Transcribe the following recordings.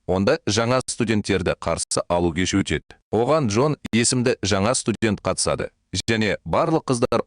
Онда жаңа студенттерді қарсы алу кеші өтеді. Оған Джон есімді жаңа студент қатысады, және барлық қыздар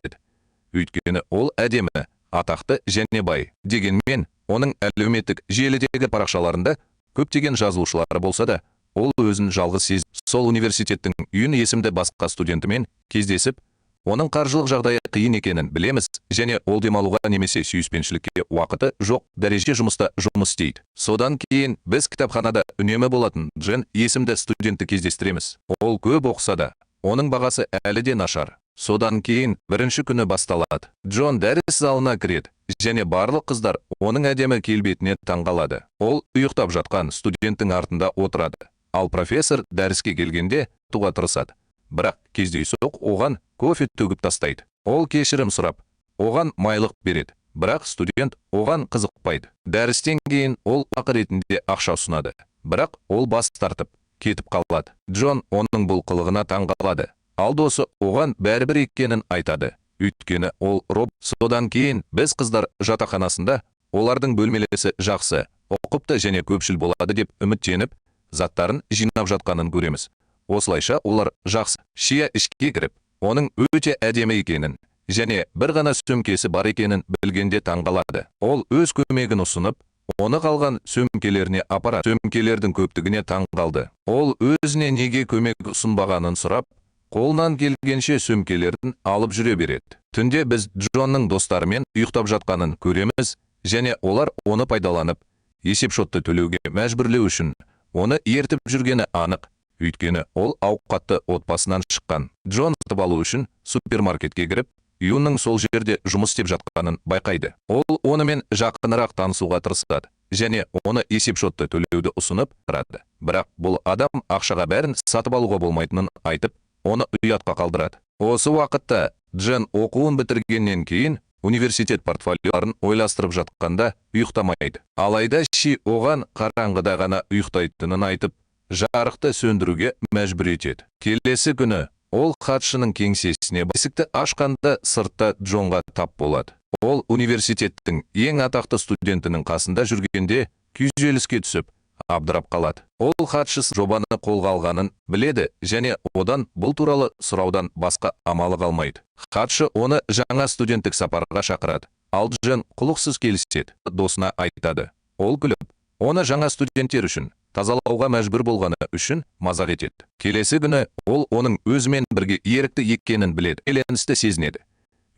өйткені ол әдемі, атақты және бай. Дегенмен, оның әлеуметтік желідегі парақшаларында көптеген жазылушылары болса да, ол өзін жалғыз сезінеді. Сол университеттің Юн есімді басқа студентімен кездесіп, оның қаржылық жағдайы қиын екенін білеміз, және ол демалуға немесе сүйіспеншілікке уақыты жоқ дәреже жұмыста жұмыс істейді. Содан кейін біз кітапханада үнемі болатын Джен есімді студентті кездестіреміз. Ол көп оқыса да, оның бағасы әлі де нашар. Содан кейін бірінші күні басталады. Джон дәріс залына кіреді, және барлық қыздар оның әдемі келбетіне таңғалады. Ол ұйықтап жатқан студенттің артында отырады. Ал профессор дәріске келгенде туға тырысады. Бірақ кездейсоқ оған кофе төгіп тастайды. Ол кешірім сұрап, оған майлық береді. Бірақ студент оған қызықпайды. Дәрістен кейін ол ақы ретінде ақша ұсынады. Бірақ ол бас тартып, кетіп қалады. Джон оның бұл қылығына таңғалады. Ал досы оған бәрібір екенін айтады. Өйткені ол роб. Содан кейін біз қыздар жатақханасында олардың бөлмелесі жақсы, ұқыпты және көпшіл болады деп үміттеніп, заттарын жинап жатқанын көреміз. Осылайша олар жақсы. Шия ішке кіріп, оның өте әдемі екенін, және бір ғана сөмкесі бар екенін білгенде таңғалады. Ол өз көмегін ұсынып, оны қалған сөмкелеріне апарады. Сөмкелердің көптігіне таңғалды. Ол өзіне неге көмек ұсынбағанын сұрап, қолынан келгенше сөмкелерін алып жүре береді. Түнде біз Джонның достарымен ұйықтап жатқанын көреміз, және олар оны пайдаланып, есепшотты төлеуге мәжбүрлеу үшін оны ертіп жүргені анық. Өйткені ол ауқатты отбасынан шыққан. Джон сатып алу үшін супермаркетке кіріп, Юнның сол жерде жұмыс істеп жатқанын байқайды. Ол онымен жақынырақ танысуға тырысады, және оны есепшотты төлеуді ұсынып тұрады. Бірақ бұл адам ақшаға бәрін сатып алуға болмайтынын айтып, оны ұятқа қалдырады. Осы уақытта Джен оқуын бітіргеннен кейін университет портфолиоларын ойластырып жатқанда ұйықтамайды. Алайда Ши оған қараңғыда ғана ұйықтайтынын айтып, жарықты сөндіруге мәжбүр етеді. Келесі күні ол хатшының кеңсесіне есікті ашқанда сыртта Джонға тап болады. Ол университеттің ең атақты студентінің қасында жүргенде күйзеліске түсіп, абдырап қалады. Ол хатшысы жобаны қолға алғанын біледі, және одан бұл туралы сұраудан басқа амалы қалмайды. Хатшы оны жаңа студенттік сапарға шақырады. Ал Джен құлықсыз келіседі. Досына айтады. Ол күліп, оны жаңа студенттер үшін тазалауға мәжбүр болғаны үшін мазақ етеді. Келесі күні ол оның өзімен бірге ерікті екенін біледі. Еленісті сезінеді.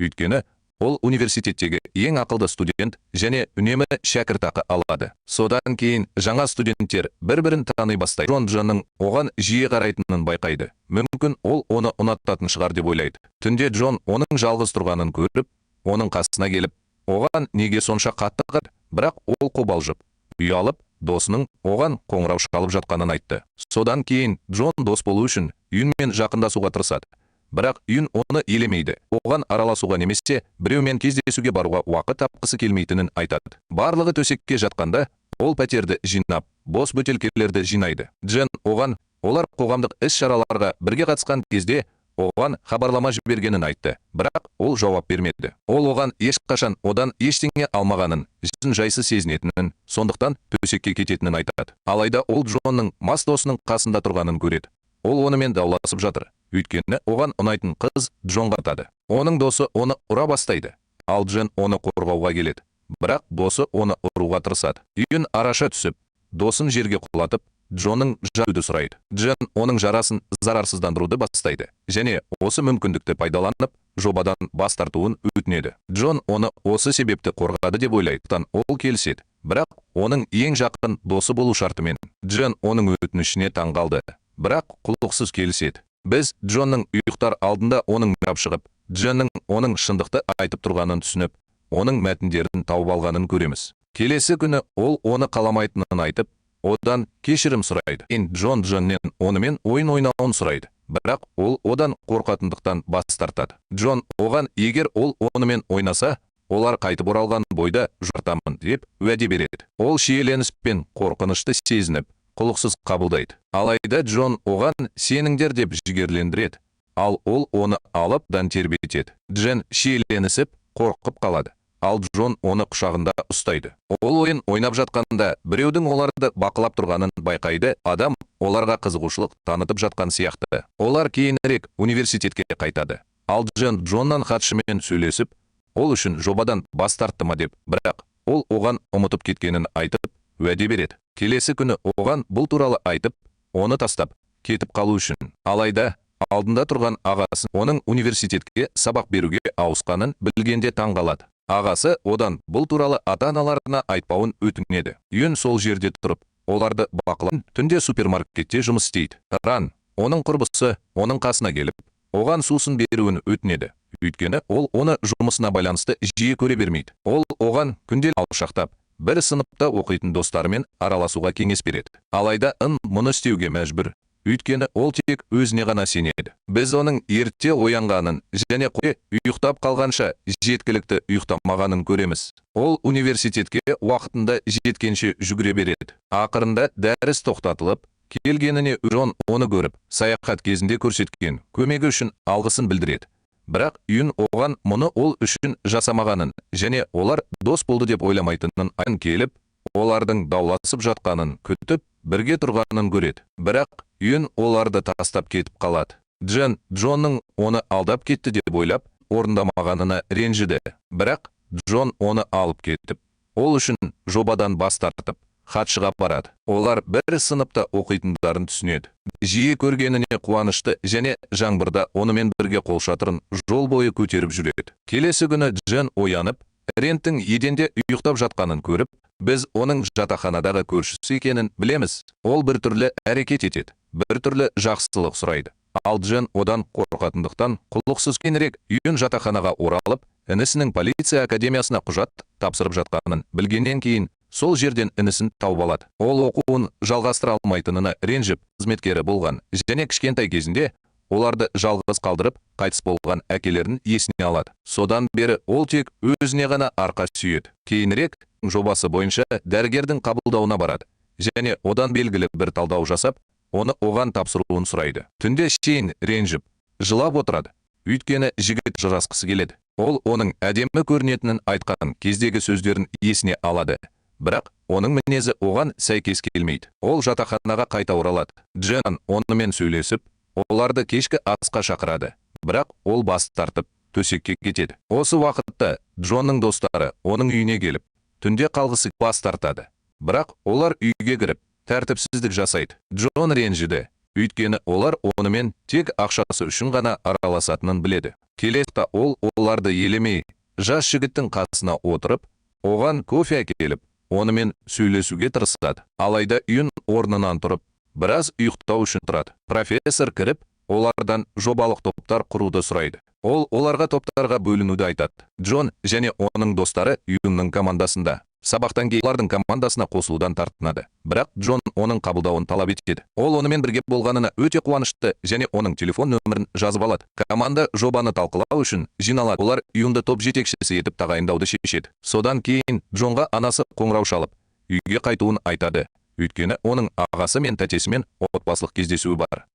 Өйткені ол университеттегі ең ақылды студент және үнемі шәкіртақы алады. Содан кейін жаңа студенттер бір-бірін тани бастайды. Джонның оған жиі қарайтынын байқайды. Мүмкін ол оны ұнататын шығар деп ойлайды. Түнде Джон оның жалғыз тұрғанын көріп, оның қасына келіп, оған неге сонша қатты қарады? Бірақ ол қобалжып, ұялып, досының оған қоңырау шалып жатқанын айтты. Содан кейін Джон дос болу үшін Юнмен жақындасуға тырысады. Бірақ Юн оны елемейді. Оған араласуға немесе біреумен кездесуге баруға уақыт тапқысы келмейтінін айтады. Барлығы төсекке жатқанда ол пәтерді жинап, бос бөтелкелерді жинайды. Джен оған олар қоғамдық іс-шараларға бірге қатысқан кезде оған хабарлама жібергенін айтты. Бірақ ол жауап бермеді. Ол оған ешқашан одан ештеңе алмағанын, жүзін жайсыз сезінетінін, сондықтан төсекке кететінін айтады. Алайда ол Джонның мас досының қасында тұрғанын көреді. Ол онымен дауласып жатыр. Өйткені оған ұнайтын қыз Джонға тады. Оның досы оны ұра бастайды. Ал Джен оны қорғауға келеді. Бірақ досы оны ұруға тырысады. Юн араша түсіп, досын жерге құлатып, Джонның жаруды сұрайды. Джен оның жарасын зарарсыздандыруды бастайды. Және осы мүмкіндікті пайдаланып, жобадан бас тартуын өтінеді. Джон оны осы себепті қорғады деп ойлайды. Ол келіседі. Бірақ оның ең жақын досы болу шартымен. Джен оның өтінішіне таңғалды. Бірақ құлықсыз келіседі. Біз Джонның ұйықтар алдында оның мирап шығып, Дженнің оның шындықты айтып тұрғанын түсініп, оның мәтіндерін тауып алғанын көреміз. Келесі күні ол оны қаламайтынын айтып, одан кешірім сұрайды. Джон Дженнен онымен ойын ойнауын сұрайды. Бірақ ол одан қорқатындықтан бас тартады. Джон оған егер ол онымен ойнаса, олар қайтып оралған бойда жортамын деп уәде береді. Ол шиеленіспен қорқынышты сезініп, құлықсыз қабылдайды. Алайда Джон оған сеніңдер деп жігерлендіреді. Ал ол оны алып дан тербетеді. Джен шиеленісіп, қорқып қалады. ал Джон оны құшағында ұстайды. Ол ойын ойнап жатқанда біреудің оларды бақылап тұрғанын байқайды. Адам оларға қызығушылық танытып жатқан сияқты. Олар кейінірек университетке қайтады. Ал Джоннан хатшымен сөйлесіп, ол үшін жобадан бас тартты ма деп, бірақ ол оған ұмытып кеткенін айтып, уәде береді. Келесі күні оған бұл туралы айтып, оны тастап кетіп қалу үшін. Алайда алдында тұрған ағасы оның университетке сабақ беруге ауысқанын білгенде таң қалады. Ағасы одан бұл туралы ата-аналарына айтпауын өтінеді. Юн сол жерде тұрып, оларды бақылап, түнде супермаркетте жұмыс істейді. Ран, оның құрбысы, оның қасына келіп, оған сусын беруін өтінеді. Өйткені ол оны жұмысына байланысты жиі көре бермейді. Ол оған күнделікті алшақтап, бір сыныпта оқитын достарымен араласуға кеңес береді. Алайда мұны істеуге мәжбүр. Өйткені ол тек өзіне ғана сенеді. Біз оның ерте оянғанын және ұйықтап қалғанша жеткілікті ұйықтамағанын көреміз. Ол университетке уақытында жеткенше жүгіре береді. Ақырында дәріс тоқтатылып, келгеніне Джон оны көріп, саяхат кезінде көрсеткен көмегі үшін алғысын білдіреді. Бірақ Юн оған мұны ол үшін жасамағанын және олар дос болды деп ойламайтынын айтып келіп, олардың дауласып жатқанын күтіп, бірге тұрғанын көреді. Бірақ Юн оларды тастап кетіп қалады. Джонның оны алдап кетті деп ойлап, орындамағанына ренжіді. Бірақ Джон оны алып кетіп, ол үшін жобадан бас тартып, хатшыға барады. Олар бір сыныпта оқитындарын түсінеді. Жиі көргеніне қуанышты және жаңбырда онымен бірге қолшатырын жол бойы көтеріп жүреді. Келесі күні Джен оянып, Ренттің еденде ұйықтап жатқанын көріп, біз оның жатақханадағы көршісі екенін білеміз. Ол бір түрлі әрекет етеді, бір түрлі жақсылық сұрайды. Ал Джен одан қорқатындықтан құлықсыз кейінірек Юн жатақханаға оралып, інісінің полиция академиясына құжат тапсырып жатқанын білгеннен кейін, сол жерден інісін тауып алады. Ол оқуын жалғастыра алмайтынына ренжіп, қызметкері болған және кішкентай кезінде оларды жалғыз қалдырып, қайтыс болған әкелерін есіне алады. Содан бері ол тек өзіне ғана арқа сүйеді. Кейінірек жобасы бойынша дәрігердің қабылдауына барады және одан белгілі бір талдау жасап, оны оған тапсыруын сұрайды. Түнде шейін ренжіп, жылап отырады. Өйткені жігіт жарасқысы келеді. Ол оның әдемі көрінетінін айтқан кездегі сөздерін есіне алады. Бірақ оның мінезі оған сәйкес келмейді. Ол жатақханаға қайта оралады. Джен онымен сөйлесіп, оларды кешкі асқа шақырады. Бірақ ол бас тартып, төсекке кетеді. Осы уақытта Джонның достары оның үйіне келіп, түнде қалғысы бас тартады. Бірақ олар үйге кіріп, тәртіпсіздік жасайды. Джон ренжіді. Өйткені олар онымен тек ақшасы үшін ғана араласатынын біледі. Келесі ол оларды елемей, жас жігіттің қасына отырып, оған кофе әкеліп, онымен сөйлесуге тырысады. Алайда Юн орнынан тұрып, біраз ұйықтау үшін тұрады. Профессор кіріп, олардан жобалық топтар құруды сұрайды. Ол оларға топтарға бөлінуді айтады. Джон және оның достары Юнның командасында. Сабақтан кейін олардың командасына қосылудан тартынады. Бірақ Джон оның қабылдауын талап етеді. Ол онымен бірге болғанына өте қуанышты және оның телефон нөмірін жазып алады. Команда жобаны талқылау үшін жиналады. Олар Юнды топ жетекшісі етіп тағайындауды шешеді. Содан кейін Джонға анасы қоңырау шалып, үйге қайтуын айтады. Өйткені оның ағасы мен тәтесімен отбасылық кездесуі бар.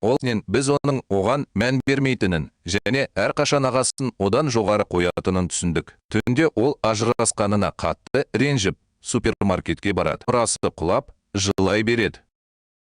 Біз оның оған мән бермейтінін және әрқашан ағасын одан жоғары қоятынын түсіндік. Түнде ол ажырасқанына қатты ренжіп, супермаркетке барады. Мұрасы құлап, жылай береді.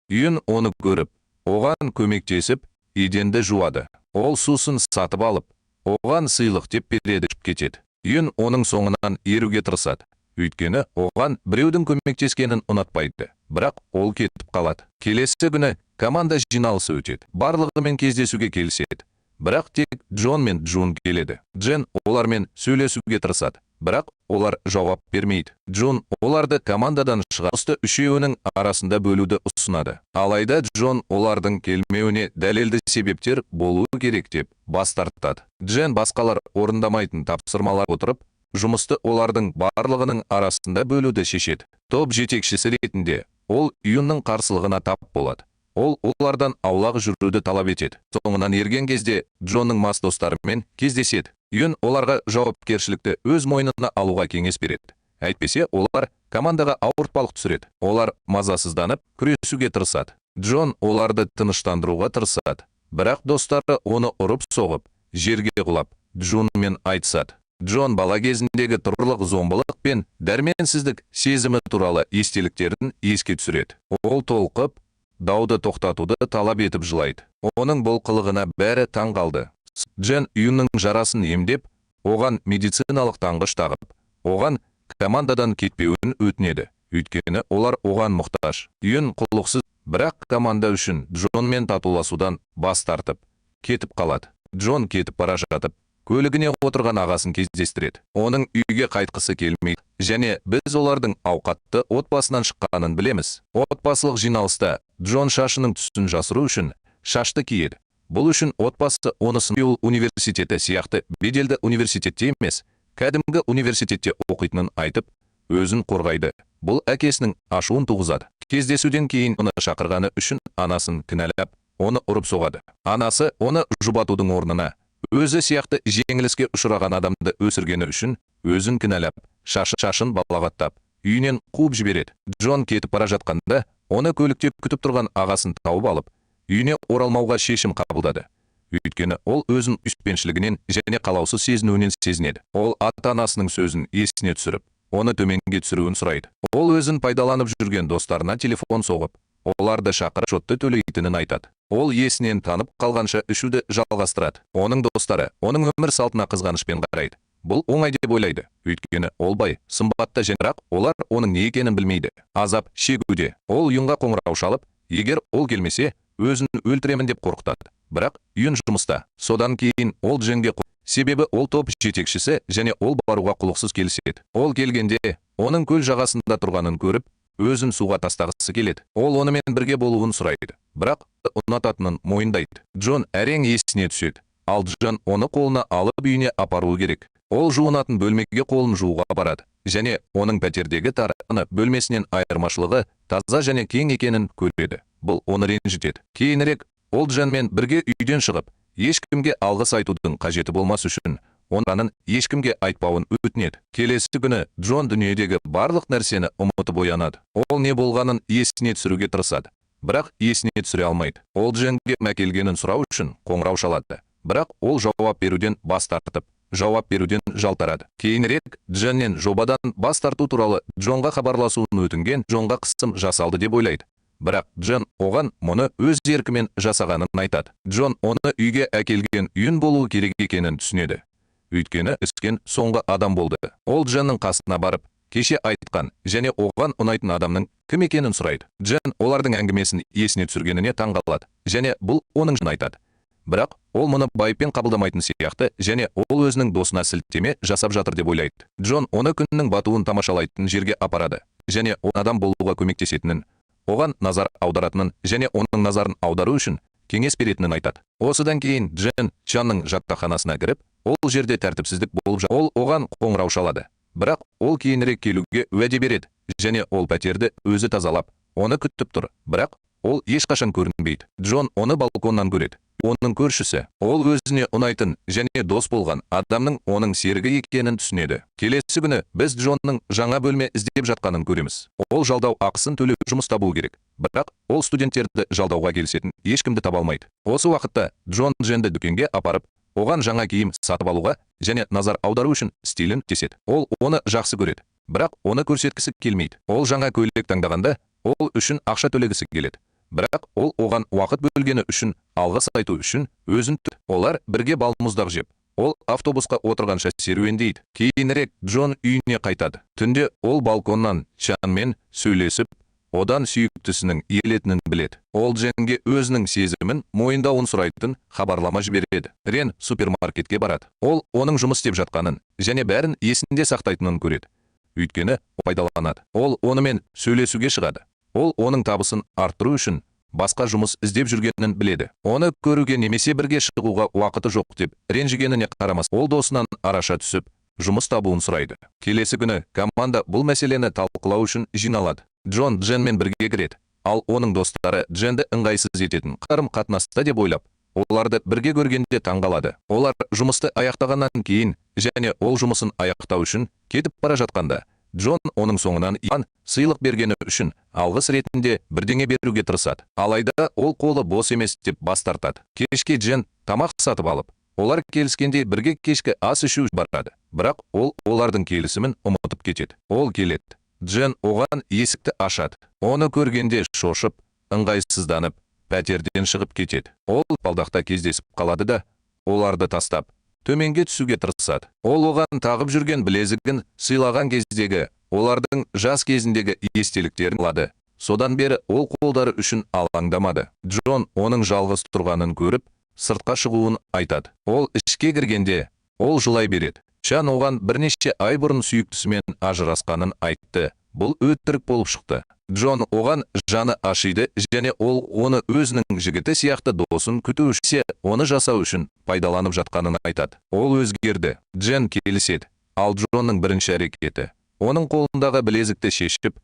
Юн оны көріп, оған көмектесіп, еденді жуады. Ол сусын сатып алып, оған сыйлық деп береді кетеді. Юн оның соңынан еруге тырысады. Өйткені оған біреудің көмектескенін ұнатпайды. Бірақ ол кетіп қалады. Келесі күні команда жиналысы өтеді. Барлығымен кездесуге келіседі. Бірақ тек Джон мен Джун келеді. Джен олармен сөйлесуге тырысады. Бірақ олар жауап бермейді. Джун оларды командадан шығарысты үшеуінің арасында бөлуді ұсынады. Алайда Джон олардың келмеуіне дәлелді себептер болуы керек деп бас тартады. Джен басқалар орындамайтын тапсырмалар отырып, жұмысты олардың барлығының арасында бөлуді шешеді. Топ жетекшісі ретінде ол Юнның қарсылығына тап болады. Ол олардан аулақ жүруді талап етеді. Соңынан ерген кезде Джонның мас достарымен кездеседі. Юн оларға жауапкершілікті өз мойнына алуға кеңес береді. Әйтпесе олар командаға ауыртпалық түсіреді. Олар мазасызданып, күресуге тырысады. Джон оларды тыныштандыруға тырысады. Бірақ достары оны ұрып соғып, жерге құлап, Джонмен айтысады. Джон бала кезіндегі тұрлық зомбылық пен дәрменсіздік сезімі туралы естеліктерін еске түсіреді. Ол толқып, дауды тоқтатуды талап етіп жылайды. Оның бұл қылығына бәрі таң қалды. Джен Юнның жарасын емдеп, оған медициналық таңғыш тағып, оған командадан кетпеуін өтінеді. Өйткені олар оған мұқтаж. Юн құлықсыз, бірақ команда үшін Джонмен татуласудан бас тартып, кетіп қалады. Джон кетіп бара жатып, көлігіне отырған ағасын кездестіреді. Оның үйге қайтқысы келмейді, және біз олардың ауқатты отбасынан шыққанын білеміз. Отбасылық жиналыста Джон шашының түсін жасыру үшін шашты киеді. Бұл үшін отбасы оны Сеул университеті сияқты беделді университетте емес, кәдімгі университетте оқитынын айтып, өзін қорғайды. Бұл әкесінің ашуын туғызады. Кездесуден кейін оны шақырғаны үшін анасын кінәлап, оны ұрып соғады. Анасы оны жұбатудың орнына, өзі сияқты жеңіліске ұшыраған адамды өсіргені үшін өзін кінәлап, шашын балағаттап, үйінен қуып жібереді. Джон кетіп бара жатқанда, оны көлікте күтіп тұрған ағасын тауып алып, үйіне оралмауға шешім қабылдады. Өйткені ол өзін үспеншілігінен және қалаусыз сезінуінен сезінеді. Ол ата-анасының сөзін есіне түсіріп, оны төменге түсіруін сұрайды. Ол өзін пайдаланып жүрген достарына телефон соғып, оларды шақырып шотты төлейтінін айтады. Ол есінен танып қалғанша ішуді жалғастырады. Оның достары оның өмір салтына қызғанышпен қарайды. Бұл оңай деп ойлайды. Өйткені ол бай, сымбатты, бірақ олар оның не екенін білмейді. Азап шегуде. Ол Юнға қоңырау шалып, егер ол келмесе, өзін өлтіремін деп қорқытады. Бірақ Юн жұмыста. Содан кейін ол Дженге себебі ол топ жетекшісі және ол баруға құлықсыз келіседі. Ол келгенде, оның көл жағасында тұрғанын көріп, өзін суға тастағысы келеді. Ол онымен бірге болуын сұрайды. Бірақ ұнататынын мойындайды. Джон әрең есіне түседі. Ал Джен оны қолына алып үйіне апаруы керек. Ол жуынатын бөлмеге қолын жууға барады. Және оның пәтердегі тараны бөлмесінен айырмашылығы таза және кең екенін көреді. Бұл оны ренжітеді. Кейінірек ол Дженмен бірге үйден шығып, ешкімге алғыс айтудың қажеті болмас үшін, оның ешкімге айтпауын өтінеді. Келесі күні Джон дүниедегі барлық нәрсені ұмытып оянады. Ол не болғанын есіне түсіруге тырысады. Бірақ есіне түсіре алмайды. Ол Дженге мәкелгенін сұрау үшін қоңырау шалады. Бірақ ол жауап беруден бас тартып, жауап беруден жалтарады. Кейінірек Дженнен жобадан бас тарту туралы Джонға хабарласуын өтінген, Джонға қысым жасалды деп ойлайды. Бірақ Джен оған мұны өз еркімен жасағанын айтады. Джон оны үйге әкелген Юн болуы керек екенін түсінеді. Өйткені іскен соңғы адам болды. Ол Дженнің қасына барып, кеше айтқан және оған ұнайтын адамның кім екенін сұрайды. Джен олардың әңгімесін есіне түсіргеніне таң қалады, және бұл оның жын айтады. Бірақ ол мұны байыппен қабылдамайтын сияқты, және ол өзінің досына сілтеме жасап жатыр деп ойлайды. Джон оны күннің батуын тамашалайтын жерге апарады, және ол адам болуға көмектесетінін, оған назар аударатынын және оның назарын аудару үшін кеңес беретінін айтады. Осыдан кейін Джен Чанның жатақханасына кіріп, ол жерде тәртіпсіздік болып жатыр. Ол оған қоңырау шалады. Бірақ ол кейінірек келуге уәде береді, және ол пәтерді өзі тазалап, оны күтіп тұр. Бірақ ол ешқашан көрінбейді. Джон оны балконнан көреді. Оның көршісі, ол өзіне ұнайтын және дос болған адамның оның серігі екенін түсінеді. Келесі күні біз Джонның жаңа бөлме іздеп жатқанын көреміз. Ол жалдау ақысын төлеу жұмыс табу керек. Бірақ ол студенттерді жалдауға келісетін ешкімді таба алмайды. Осы уақытта Джон Дженді дүкенге апарып, оған жаңа киім сатып алуға және назар аудару үшін стилін теседі. Ол оны жақсы көреді. Бірақ оны көрсеткісі келмейді. Ол жаңа көйлек таңдағанда, ол үшін ақша төлегісі келеді. Бірақ ол оған уақыт бөлгені үшін, алғыс айту үшін өзін тұт. Олар бірге балмұздақ жеп. Ол автобусқа отырғанша серуендейді. Кейінірек Джон үйіне қайтады. Түнде ол балконнан Чанмен сөйлесіп, одан сүйіктісінің елетінін біледі. Ол Дженге өзінің сезімін мойындауын сұрайтын хабарлама жібереді. Рен супермаркетке барады. Ол оның жұмыс істеп жатқанын және бәрін есінде сақтайтынын көреді. Өйткені пайдаланады. Ол онымен сөйлесуге шығады. Ол оның табысын арттыру үшін басқа жұмыс іздеп жүргенін біледі. Оны көруге немесе бірге шығуға уақыты жоқ деп ренжігеніне қарамас. Ол досынан араша түсіп, жұмыс табуын сұрайды. Келесі күні команда бұл мәселені талқылау үшін жиналады. Джон Дженмен бірге кіреді. Ал оның достары Дженді ыңғайсыз ететін қарым-қатынаста деп ойлап, оларды бірге көргенде таң қалады. Олар жұмысты аяқтағаннан кейін және ол жұмысын аяқтау үшін кетіп бара жатқанда, Джон оның соңынан сыйлық бергені үшін алғыс ретінде бірдеңе беруге тырысады. Алайда ол қолы бос емес деп бас тартады. Кешке Джен тамақ сатып алып, Олар келіскенде бірге кешкі ас ішу барады. Бірақ ол олардың келісімін ұмытып кетеді. Ол келеді. Джен оған есікті ашады. Оны көргенде шошып, ыңғайсызданып, пәтерден шығып кетеді. Ол балдақта кездесіп қалады да, оларды тастап, төменге түсуге тырысады. Ол оған тағып жүрген білезігін сыйлаған кездегі, олардың жас кезіндегі естеліктерін алады. Содан бері ол қолдары үшін алаңдамады. Джон оның жалғыз тұрғанын көріп, сыртқа шығуын айтады. Ол ішке кіргенде, ол жылай береді. Чан оған бірнеше ай бұрын сүйіктісімен ажырасқанын айтты. Бұл өтірік болып шықты. Джон оған жаны ашиды және ол оны өзінің жігіті сияқты досын күту үшін, оны жасау үшін пайдаланып жатқанын айтады. Ол өзгерді. Джен келіседі. Ал Джонның бірінші әрекеті оның қолындағы білезікті шешіп,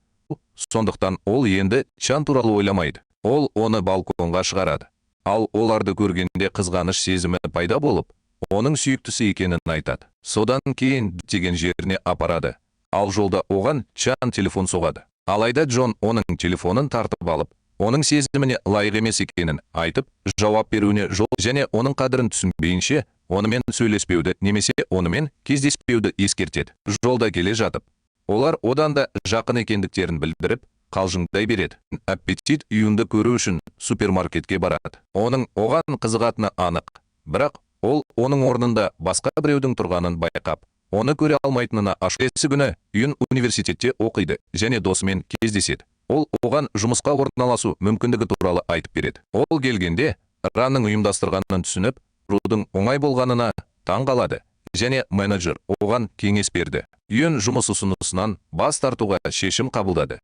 сондықтан ол енді Чан туралы ойламайды. Ол оны балконға шығарады. Ал оларды көргенде қызғаныш сезімі пайда болып, оның сүйіктісі екенін айтады. Содан кейін деген жеріне апарады. Ал жолда оған Чан телефон соғады. Алайда Джон оның телефонын тартып алып, оның сезіміне лайық емес екенін айтып, жауап беруіне жол және оның қадірін түсінбейінше, онымен сөйлеспеуді немесе онымен кездеспеуді ескертеді. Жолда келе жатып, олар одан да жақын екендіктерін білдіріп, қалжыңдай береді. Аппетит үйінді көру үшін супермаркетке барады. Оның оған қызығатыны анық, бірақ ол оның орнында басқа біреудің тұрғанын байқап, оны көре алмайтынына ашулы. Келесі күні үйін университетте оқиды және досымен кездеседі. Ол оған жұмысқа орналасу мүмкіндігі туралы айтып береді. Ол келгенде, Ранның ұйымдастырғанын түсініп, рудың оңай болғанына таң қалады және менеджер оған кеңес берді. Үйін жұмыс ұсынысынан бас тартуға шешім қабылдады.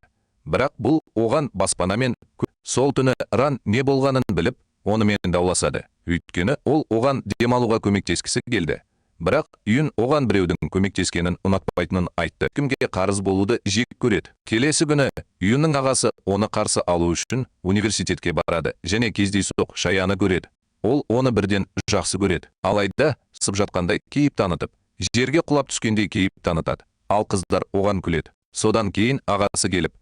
Бірақ бұл оған баспанамен сол түні Ран не болғанын біліп, онымен дауласады. Өйткені ол оған демалуға көмектескісі келді. Бірақ үйін оған біреудің көмектескенін ұнатпайтынын айтты. Кімге қарыз болуды жек көреді. Келесі күні үйінің ағасы оны қарсы алу үшін университетке барады және кездейсоқ Шаяны көреді. Ол оны бірден жақсы көреді. Алайда сып жатқандай кейіп танытып, жерге құлап түскендей кейіп танытады. Ал қыздар оған күледі. Содан кейін ағасы келіп,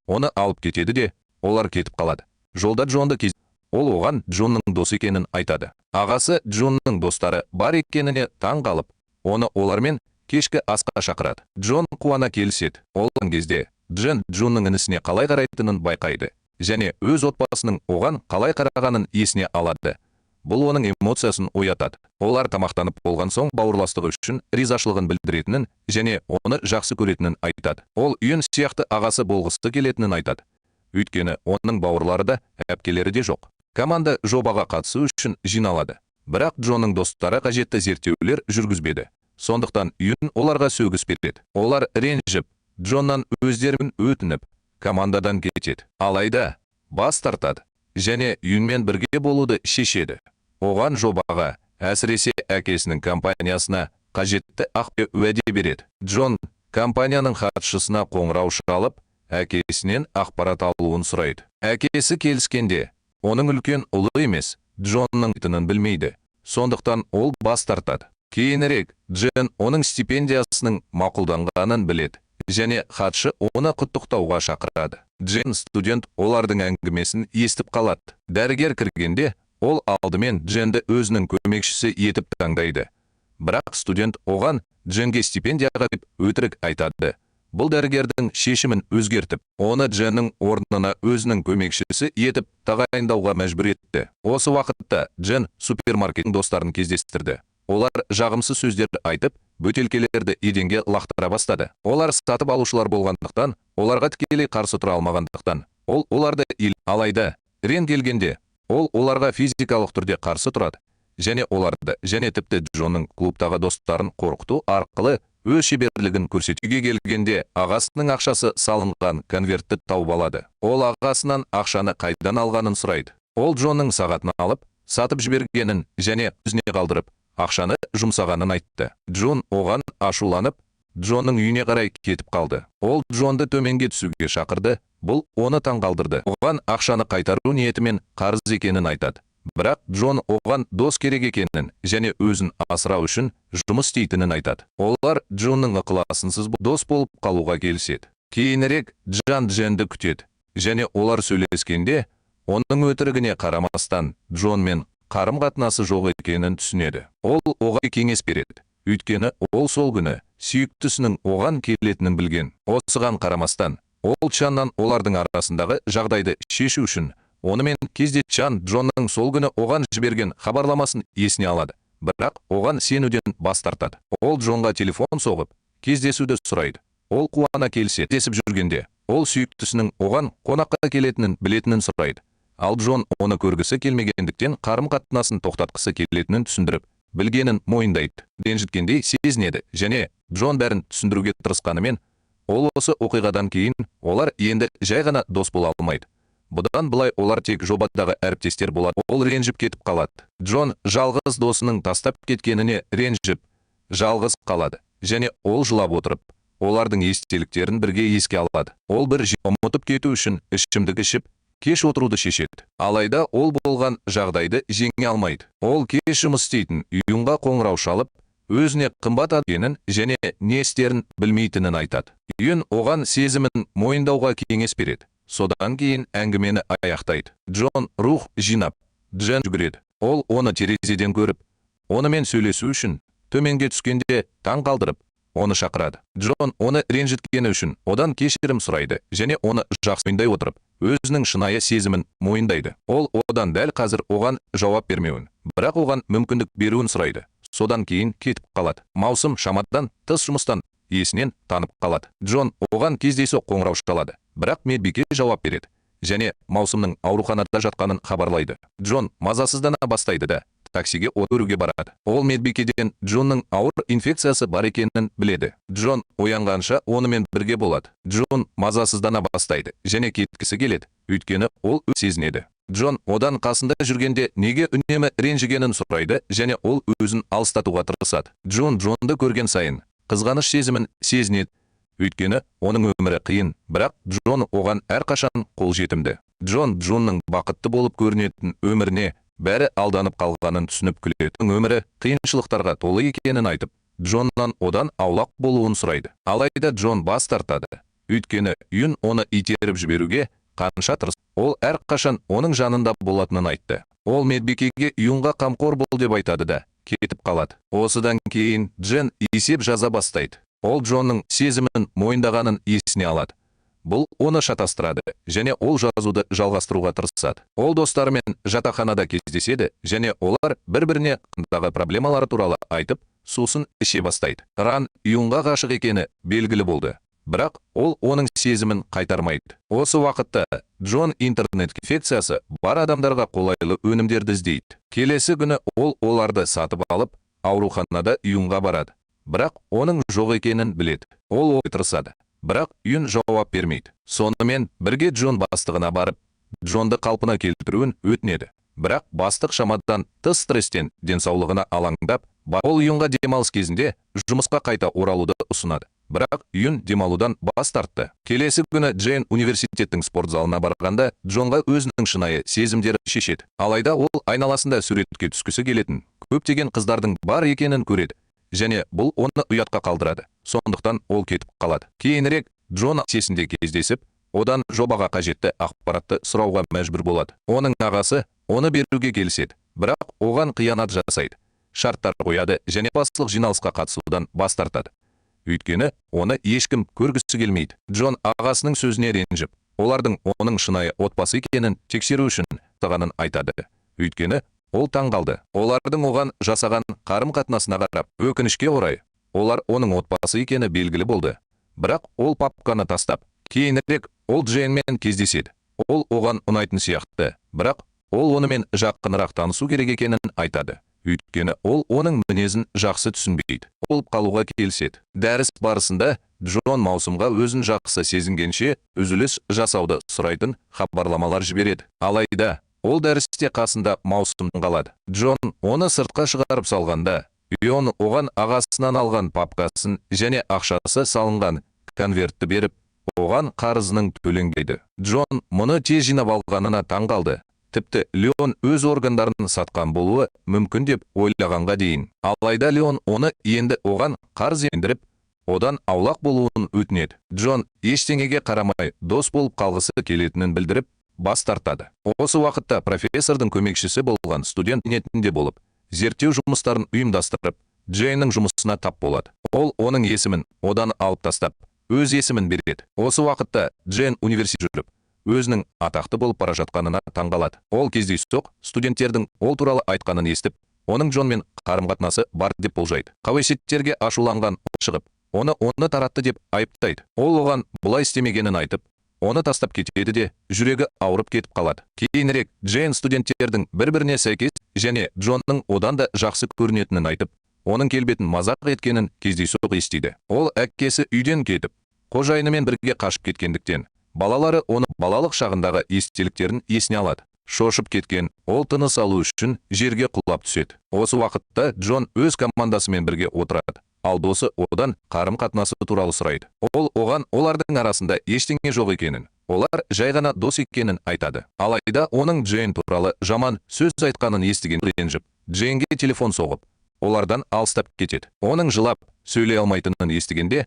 оны алып кетеді де, олар кетіп қалады. Жолда Джонды кездеседі. Ол оған Джонның досы екенін айтады. Ағасы Джонның достары бар екеніне таң қалып, оны олармен кешкі асқа шақырады. Джон қуана келіседі. Олған кезде Джен Джонның інісіне қалай қарайтынын байқайды және өз отбасының оған қалай қарағанын есіне алады. Бұл оның эмоциясын оятады. Олар тамақтанып болған соң бауырластығы үшін ризашылығын білдіретінін және оны жақсы көретінін айтады. Ол үйін сияқты ағасы болғысы келетінін айтады. Өйткені оның бауырлары да, әпкелері де жоқ. Команда жобаға қатысу үшін жиналады. Бірақ Джонның достары қажетті зерттеулер жүргізбеді. Сондықтан үйін оларға сөгіс береді. Олар ренжіп, Джоннан өздерін өтініп, командадан кетеді. Алайда бас тартады және үйінмен бірге болуды шешеді. Оған жобаға, әсіресе әкесінің компаниясына қажетті ақпарат уәде береді. Джон компанияның хатшысына қоңырау шалып, әкесінен ақпарат алуын сұрайды. Әкесі келіскенде, оның үлкен ұлы емес, Джонның айтынын білмейді. Сондықтан ол бас тартады. Кейінірек, Джен оның стипендиясының мақұлданғанын біледі және хатшы оны құттықтауға шақырады. Джен студент олардың әңгімесін естіп қалады. Дәрігер кіргенде, ол алдымен Дженді өзінің көмекшісі етіп таңдайды. Бірақ студент оған Дженге стипендияға деп өтірік айтады. Бұл дәрігердің шешімін өзгертіп, оны Дженнің орнына өзінің көмекшісі етіп тағайындауға мәжбүр етті. Осы уақытта Джен супермаркеттің достарын кездестірді. Олар жағымсыз сөздер айтып, бөтелкелерді еденге лақтыра бастады. Олар сатып алушылар болғандықтан, оларға тікелей қарсы тұра алмағандықтан, ол оларды алайда Рен келгенде, ол оларға физикалық түрде қарсы тұрады және оларды және тіпті Джонның клубтағы достарын қорқыту арқылы өз шеберлігін көрсетуге келгенде ағасының ақшасы салынған конвертті тауып алады. Ол ағасынан ақшаны қайдан алғанын сұрайды. Ол Джонның сағатын алып, сатып жібергенін және өзіне қалдырып, ақшаны жұмсағанын айтты. Джон оған ашуланып, Джонның үйіне қарай кетіп қалды. Ол Джонды төменге түсуге шақырды, бұл оны таңғалдырды. Оған ақшаны қайтару ниетімен қарыз екенін айтады. Бірақ Джон оған дос керек екенін және өзін асырау үшін жұмыс істейтінін айтады. Олар Джонның ықыласынсыз дос болып қалуға келіседі. Кейінірек Джан Дженді күтеді және олар сөйлескенде, оның өтірігіне қарамастан Джонмен қарым-қатынасы жоқ екенін түсінеді. Ол оған кеңес береді. Өйткені ол сол күні сүйіктісінің оған келетінін білген. Осыған қарамастан, ол Чаннан олардың арасындағы жағдайды шешу үшін онымен кездесіп Чан Джонның сол күні оған жіберген хабарламасын есіне алады. Бірақ оған сенуден бас тартады. Ол Джонға телефон соғып, кездесуді сұрайды. Ол қуана келсе, десіп жүргенде, ол сүйіктісінің оған қонаққа келетінін білетінін сұрайды. Ал Джон оны көргісі келмегендіктен қарым-қатынасын тоқтатқысы келетінін түсіндіріп, білгенін мойындайды. Ренжіткендей сезінеді және Джон бәрін түсіндіруге тырысқанымен, ол осы оқиғадан кейін олар енді жай ғана дос бола алмайды. Бұдан былай олар тек жобадағы әріптестер болады. Ол ренжіп кетіп қалады. Джон жалғыз досының тастап кеткеніне ренжіп, жалғыз қалады және ол жылап отырып, олардың естеліктерін бірге еске алады. Ол бір ұмытып кету үшін ішімдік ішіп, кеш отыруды шешеді. Алайда ол болған жағдайды жеңе алмайды. Ол кеш жұмыс істейтін ұйымға қоңырау шалып, өзіне қымбат екенін және не істерін білмейтінін айтады. Ұйым оған сезімін мойындауға кеңес береді. Содан кейін әңгімені аяқтайды. Джон рух жинап, Джен жүгіреді. Ол оны терезеден көріп, онымен сөйлесу үшін төменге түскенде таң қалдырып, оны шақырады. Джон оны ренжіткені үшін одан кешірім сұрайды және оны жақсы мойындай отырып, өзінің шынайы сезімін мойындайды. Ол одан дәл қазір оған жауап бермеуін, бірақ оған мүмкіндік беруін сұрайды. Содан кейін кетіп қалады. Маусым шамадан тыс жұмыстан есінен танып қалады. Джон оған кездейсоқ қоңырау шалады, бірақ медбике жауап береді және Маусымның ауруханада жатқанын хабарлайды. Джон мазасыздана бастайды да таксиге өруге барады. Ол медбикеден Джонның ауыр инфекциясы бар екенін біледі. Джон оянғанша онымен бірге болады. Джон мазасыздана бастайды және кеткісі келеді, өйткені ол сезінеді. Джон одан қасында жүргенде неге үнемі ренжігенін сұрайды және ол өзін алыстатуға тырысады. Джонды көрген сайын қызғаныш сезімін сезінеді, өйткені оның өмірі қиын, бірақ Джон оған әрқашан қолжетімді. Джонның бақытты болып көрінетін өміріне бәрі алданып қалғанын түсініп күледі. Өмірі қиыншылықтарға толы екенін айтып, Джоннан одан аулақ болуын сұрайды. Алайда Джон бас тартады, өйткені үйін оны итеріп жіберуге қанша тырысты. Ол әрқашан оның жанында болатынын айтты. Ол медбикеге үйінға қамқор бол деп айтады да кетіп қалады. Осыдан кейін Джен есеп жаза бастайды. Ол Джонның сезімін мойындағанын есіне алады. Бұл оны шатастырады және ол жазуды жалғастыруға тырысады. Ол достарымен жатақханада кездеседі және олар бір-біріне қандағы проблемалары туралы айтып, сусын іше бастайды. Ран үйінға ғашық екені белгілі болды, бірақ ол оның сезімін қайтармайды. Осы уақытта Джон интернет инфекциясы бар адамдарға қолайлы өнімдерді іздейді. Келесі күні ол оларды сатып алып, ауруханада үйінға барады. Бірақ оның жоқ екенін біледі. Ол тырысады, бірақ үйін жауап бермейді. Сонымен бірге Джон бастығына барып, Джонды қалпына келтіруін өтінеді. Бірақ бастық шамадан тыс стресстен денсаулығына алаңдап, ол үйінға демалыс кезінде жұмысқа қайта оралуды ұсынады. Бірақ үйін демалудан бас тартты. Келесі күні Джейн университеттің спорт залына барғанда Джонға өзінің шынайы сезімдері шешеді. Алайда ол айналасында суретке түскісі келетін көптеген қыздардың бар екенін көреді және бұл оны ұятқа қалдырады. Сондықтан ол кетіп қалады. Кейінірек Джон сесінде кездесіп, одан жобаға қажетті ақпаратты сұрауға мәжбүр болады. Оның ағасы оны беруге келіседі, бірақ оған қиянат жасайды. Шарттар қояды және басшылық жиналысқа қатысудан бас тартады. Өйткені оны ешкім көргісі келмейді. Джон ағасының сөзіне ренжіп, олардың оның шынайы отбасы екенін тексеру үшін тағанын айтады. Өйткені ол таң қалды. Олардың оған жасаған қарым-қатынасына қарап, өкінішке орай, олар оның отбасы екені белгілі болды. Бірақ ол папканы тастап, кейінірек ол Джейнмен кездеседі. Ол оған ұнайтын сияқты, бірақ ол онымен жақынырақ танысу керек екенін айтады. Өйткені ол оның мінезін жақсы түсінбейді. Ол қалуға келіседі. Дәріс барысында Джон Маусымға өзін жақсы сезінгенше үзіліс жасауды сұрайтын хабарламалар жібереді. Алайда ол дәрісте қасында Маусым қалады. Джон оны сыртқа шығарып салғанда, Үйон оған ағасынан алған папкасын және ақшасы салынған конвертті беріп, оған қарызының төленгейді. Джон мұны тез жинап алғанына таң қалды. Тіпті Леон өз органдарын сатқан болуы мүмкін деп ойлағанға дейін. Алайда Леон оны енді оған қарыз ендіріп, одан аулақ болуын өтінеді. Джон ештеңеге қарамай дос болып қалғысы келетінін білдіріп, бас тартады. Осы уақытта профессордың көмекшісі болған студент кабинетінде болып, зерттеу жұмыстарын ұйымдастырып, Джейннің жұмысына тап болады. Ол оның есімін одан алып тастап, өз есімін береді. Осы уақытта Джейн университетте жүріп, өзінің атақты болып бара жатқанына таңғалады. Ол кездейсоқ студенттердің ол туралы айтқанын естіп, оның Джонмен қарым-қатынасы бар деп болжайды. Қауесеттерге ашуланған шығып, оны таратты деп айыптайды. Ол оған бұлай істемегенін айтып, оны тастап кетеді де, жүрегі ауырып кетіп қалады. Кейінірек Джейн студенттердің бір-біріне сәйкес және Джонның одан да жақсы көрінетінін айтып, оның келбетін мазақ еткенін кездейсоқ естиді. Ол әкесі үйден кетіп, қожайынымен бірге қашып кеткендіктен, балалары оны балалық шағындағы естеліктерін есіне алады. Шошып кеткен, ол тыныс алу үшін жерге құлап түседі. Осы уақытта Джон өз командасымен бірге отырады. Ал досы одан қарым-қатынасы туралы сұрайды. Ол оған олардың арасында ештеңе жоқ екенін, олар жай ғана дос екенін айтады. Алайда оның Джейн туралы жаман сөз айтқанын естіген ренжіп, Джейнге телефон соғып, олардан алыстап кетеді. Оның жылап, сөйлей алмайтынын естігенде,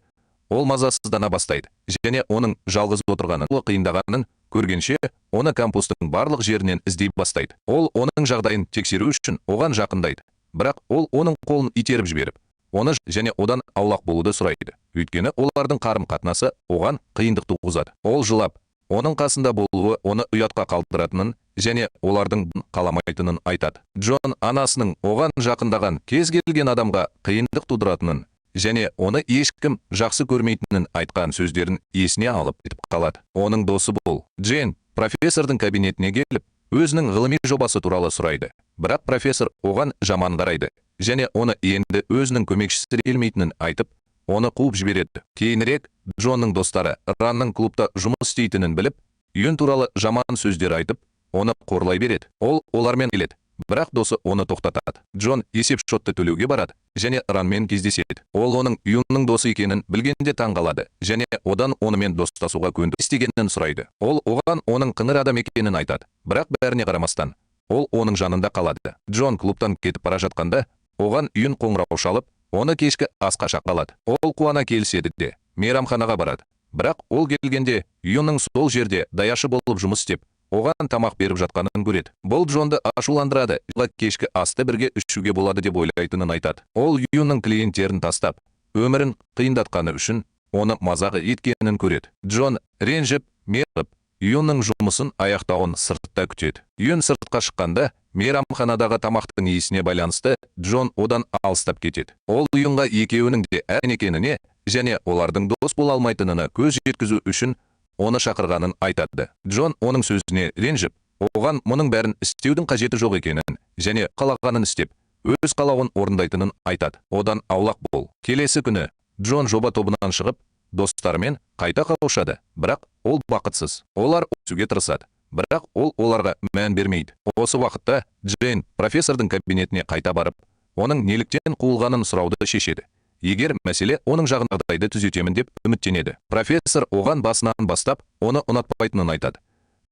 ол мазасыздана бастайды. Және оның жалғыз отырғанын қиындағанын көргенше, оны кампустың барлық жерінен іздей бастайды. Ол оның жағдайын тексеру үшін оған жақындайды. Бірақ ол оның қолын итеріп жіберіп, оны және одан аулақ болуды сұрайды. Өйткені олардың қарым-қатынасы оған қиындық туғызады. Ол жылап, оның қасында болуы оны ұятқа қалдыратынын және олардың қаламайтынын айтады. Джон анасының оған жақындаған кез келген адамға қиындық тудыратынын және оны ешкім жақсы көрмейтінін айтқан сөздерін есіне алып кетіп қалады. Оның досы бұл. Джейн профессордың кабинетіне келіп, өзінің ғылыми жобасы туралы сұрайды. Бірақ профессор оған жаман қарайды және оны енді өзінің көмекшісі келмейтінін айтып, оны қуып жібереді. Кейінірек Джонның достары Ранның клубта жұмыс істейтінін біліп, үйін туралы жаман сөздер айтып, оны қорлай береді. Ол олармен келеді. Бірақ досы оны тоқтатады. Джон есеп-шотты төлеуге барады және Ранмен кездеседі. Ол оның үйінің досы екенін білгенде таңғалады және одан онымен достасуға көнді істегенін сұрайды. Ол оған оның қыңыр адам екенін айтады. Бірақ бәріне қарамастан, ол оның жанында қалады. Джон клубтан кетіп бара жатқанда, оған үйін қоңырау шалып, оны кешкі асқа шақырады. Ол қуана келіседі де, мейрамханаға барады. Бірақ ол келгенде, үйінің сол жерде даяшы болып жұмыс істеп, оған тамақ беріп жатқанын көреді. Бұл Джонды ашуландырады. Кешкі асты бірге ішуге болады деп ойлайтынын айтады. Ол үйінің клиенттерін тастап, өмірін қиындатқаны үшін оны мазақ еткенін көреді. Джон ренжіп, меріп, үйінің жұмысын аяқтауын сыртта күтеді. Үйін сыртқа шыққанда, мейрамханадағы тамақтың иісіне байланысты Джон одан алыстап кетеді. Ол үйінға екеуінің де ән екеніне және олардың дос бола алмайтынына көз жеткізу үшін оны шақырғанын айтады. Джон оның сөзіне ренжіп, оған мұның бәрін істеудің қажеті жоқ екенін және қалағанын істеп, өз қалауын орындайтынын айтады. Одан аулақ бол. Келесі күні Джон жоба тобынан шығып, достарымен қайта қауышады. Бірақ ол бақытсыз. Олар өсуге тырысады. Бірақ ол оларға мән бермейді. Осы уақытта Джейн профессордың кабинетіне қайта барып, оның неліктен қуылғанын сұрауды шешеді. Егер мәселе оның жағдайды түзетемін деп үміттенеді. Профессор оған басынан бастап, оны ұнатпайтынын айтады.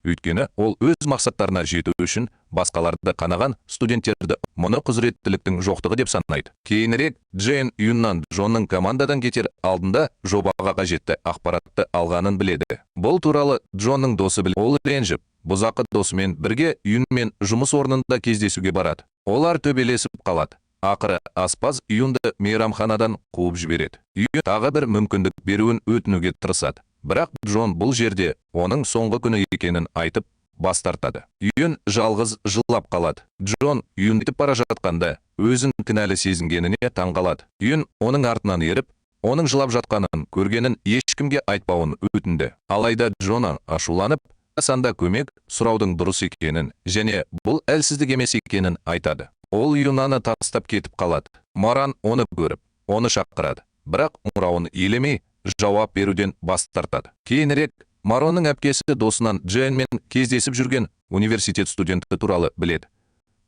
Өйткені ол өз мақсаттарына жету үшін басқаларды қанаған студенттерді мұны құзыреттіліктің жоқтығы деп санайды. Кейінірек Джейн үйіннен Джонның командадан кетер алдында жобаға қажетті ақпаратты алғанын біледі. Бұл туралы Джонның досы біледі. Ол ренжіп, бұзақы досымен бірге үйінмен жұмыс орнында кездесуге барады. Олар төбелесіп қалады. Ақыры аспаз үйінді мейрамханадан қуып жібереді. Үйі тағы бір мүмкіндік беруін өтінуге тырысады. Бірақ Джон бұл жерде оның соңғы күні екенін айтып, бас тартады. Үйін жалғыз жылап қалады. Джон үйін кетіп бара жатқанда өзін кінәлі сезінгеніне таңғалады. Үйін оның артынан еріп, оның жылап жатқанын көргенін ешкімге айтпауын өтінді. Алайда Джон ашуланып, санда көмек сұраудың дұрыс екенін және бұл әлсіздік емес екенін айтады. Ол үйінаны тастап кетіп қалады. Маран оны көріп, оны шақырады. Бірақ қоңырауын елемей, жауап беруден бас тартады. Кейінірек Маронның әпкесі досынан Джейнмен кездесіп жүрген университет студенті туралы біледі.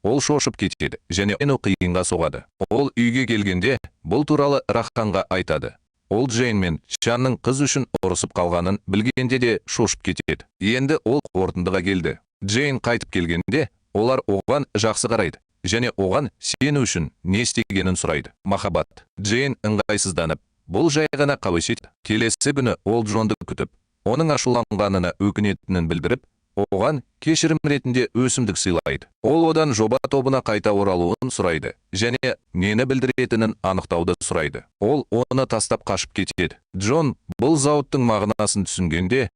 Ол шошып кетеді және оны қиынға соғады. Ол үйге келгенде бұл туралы Рахханға айтады. Ол Джейнмен Чанның қыз үшін ұрысып қалғанын білгенде де шошып кетеді. Енді ол қорытындыға келді. Джейн қайтып келгенде олар оған жақсы қарайды және оған сену үшін не істегенін сұрайды. Махаббат. Джейн ыңғайсызданып, бұл жай ғана қауесет. Келесі күні ол Джонды күтіп, оның ашуланғанына өкінетінін білдіріп, оған кешірім ретінде өсімдік сыйлайды. Ол одан жоба тобына қайта оралуын сұрайды және нені білдіретінін анықтауды сұрайды. Ол оны тастап қашып кетеді. Джон бұл зауыттың мағынасын түсінгенде,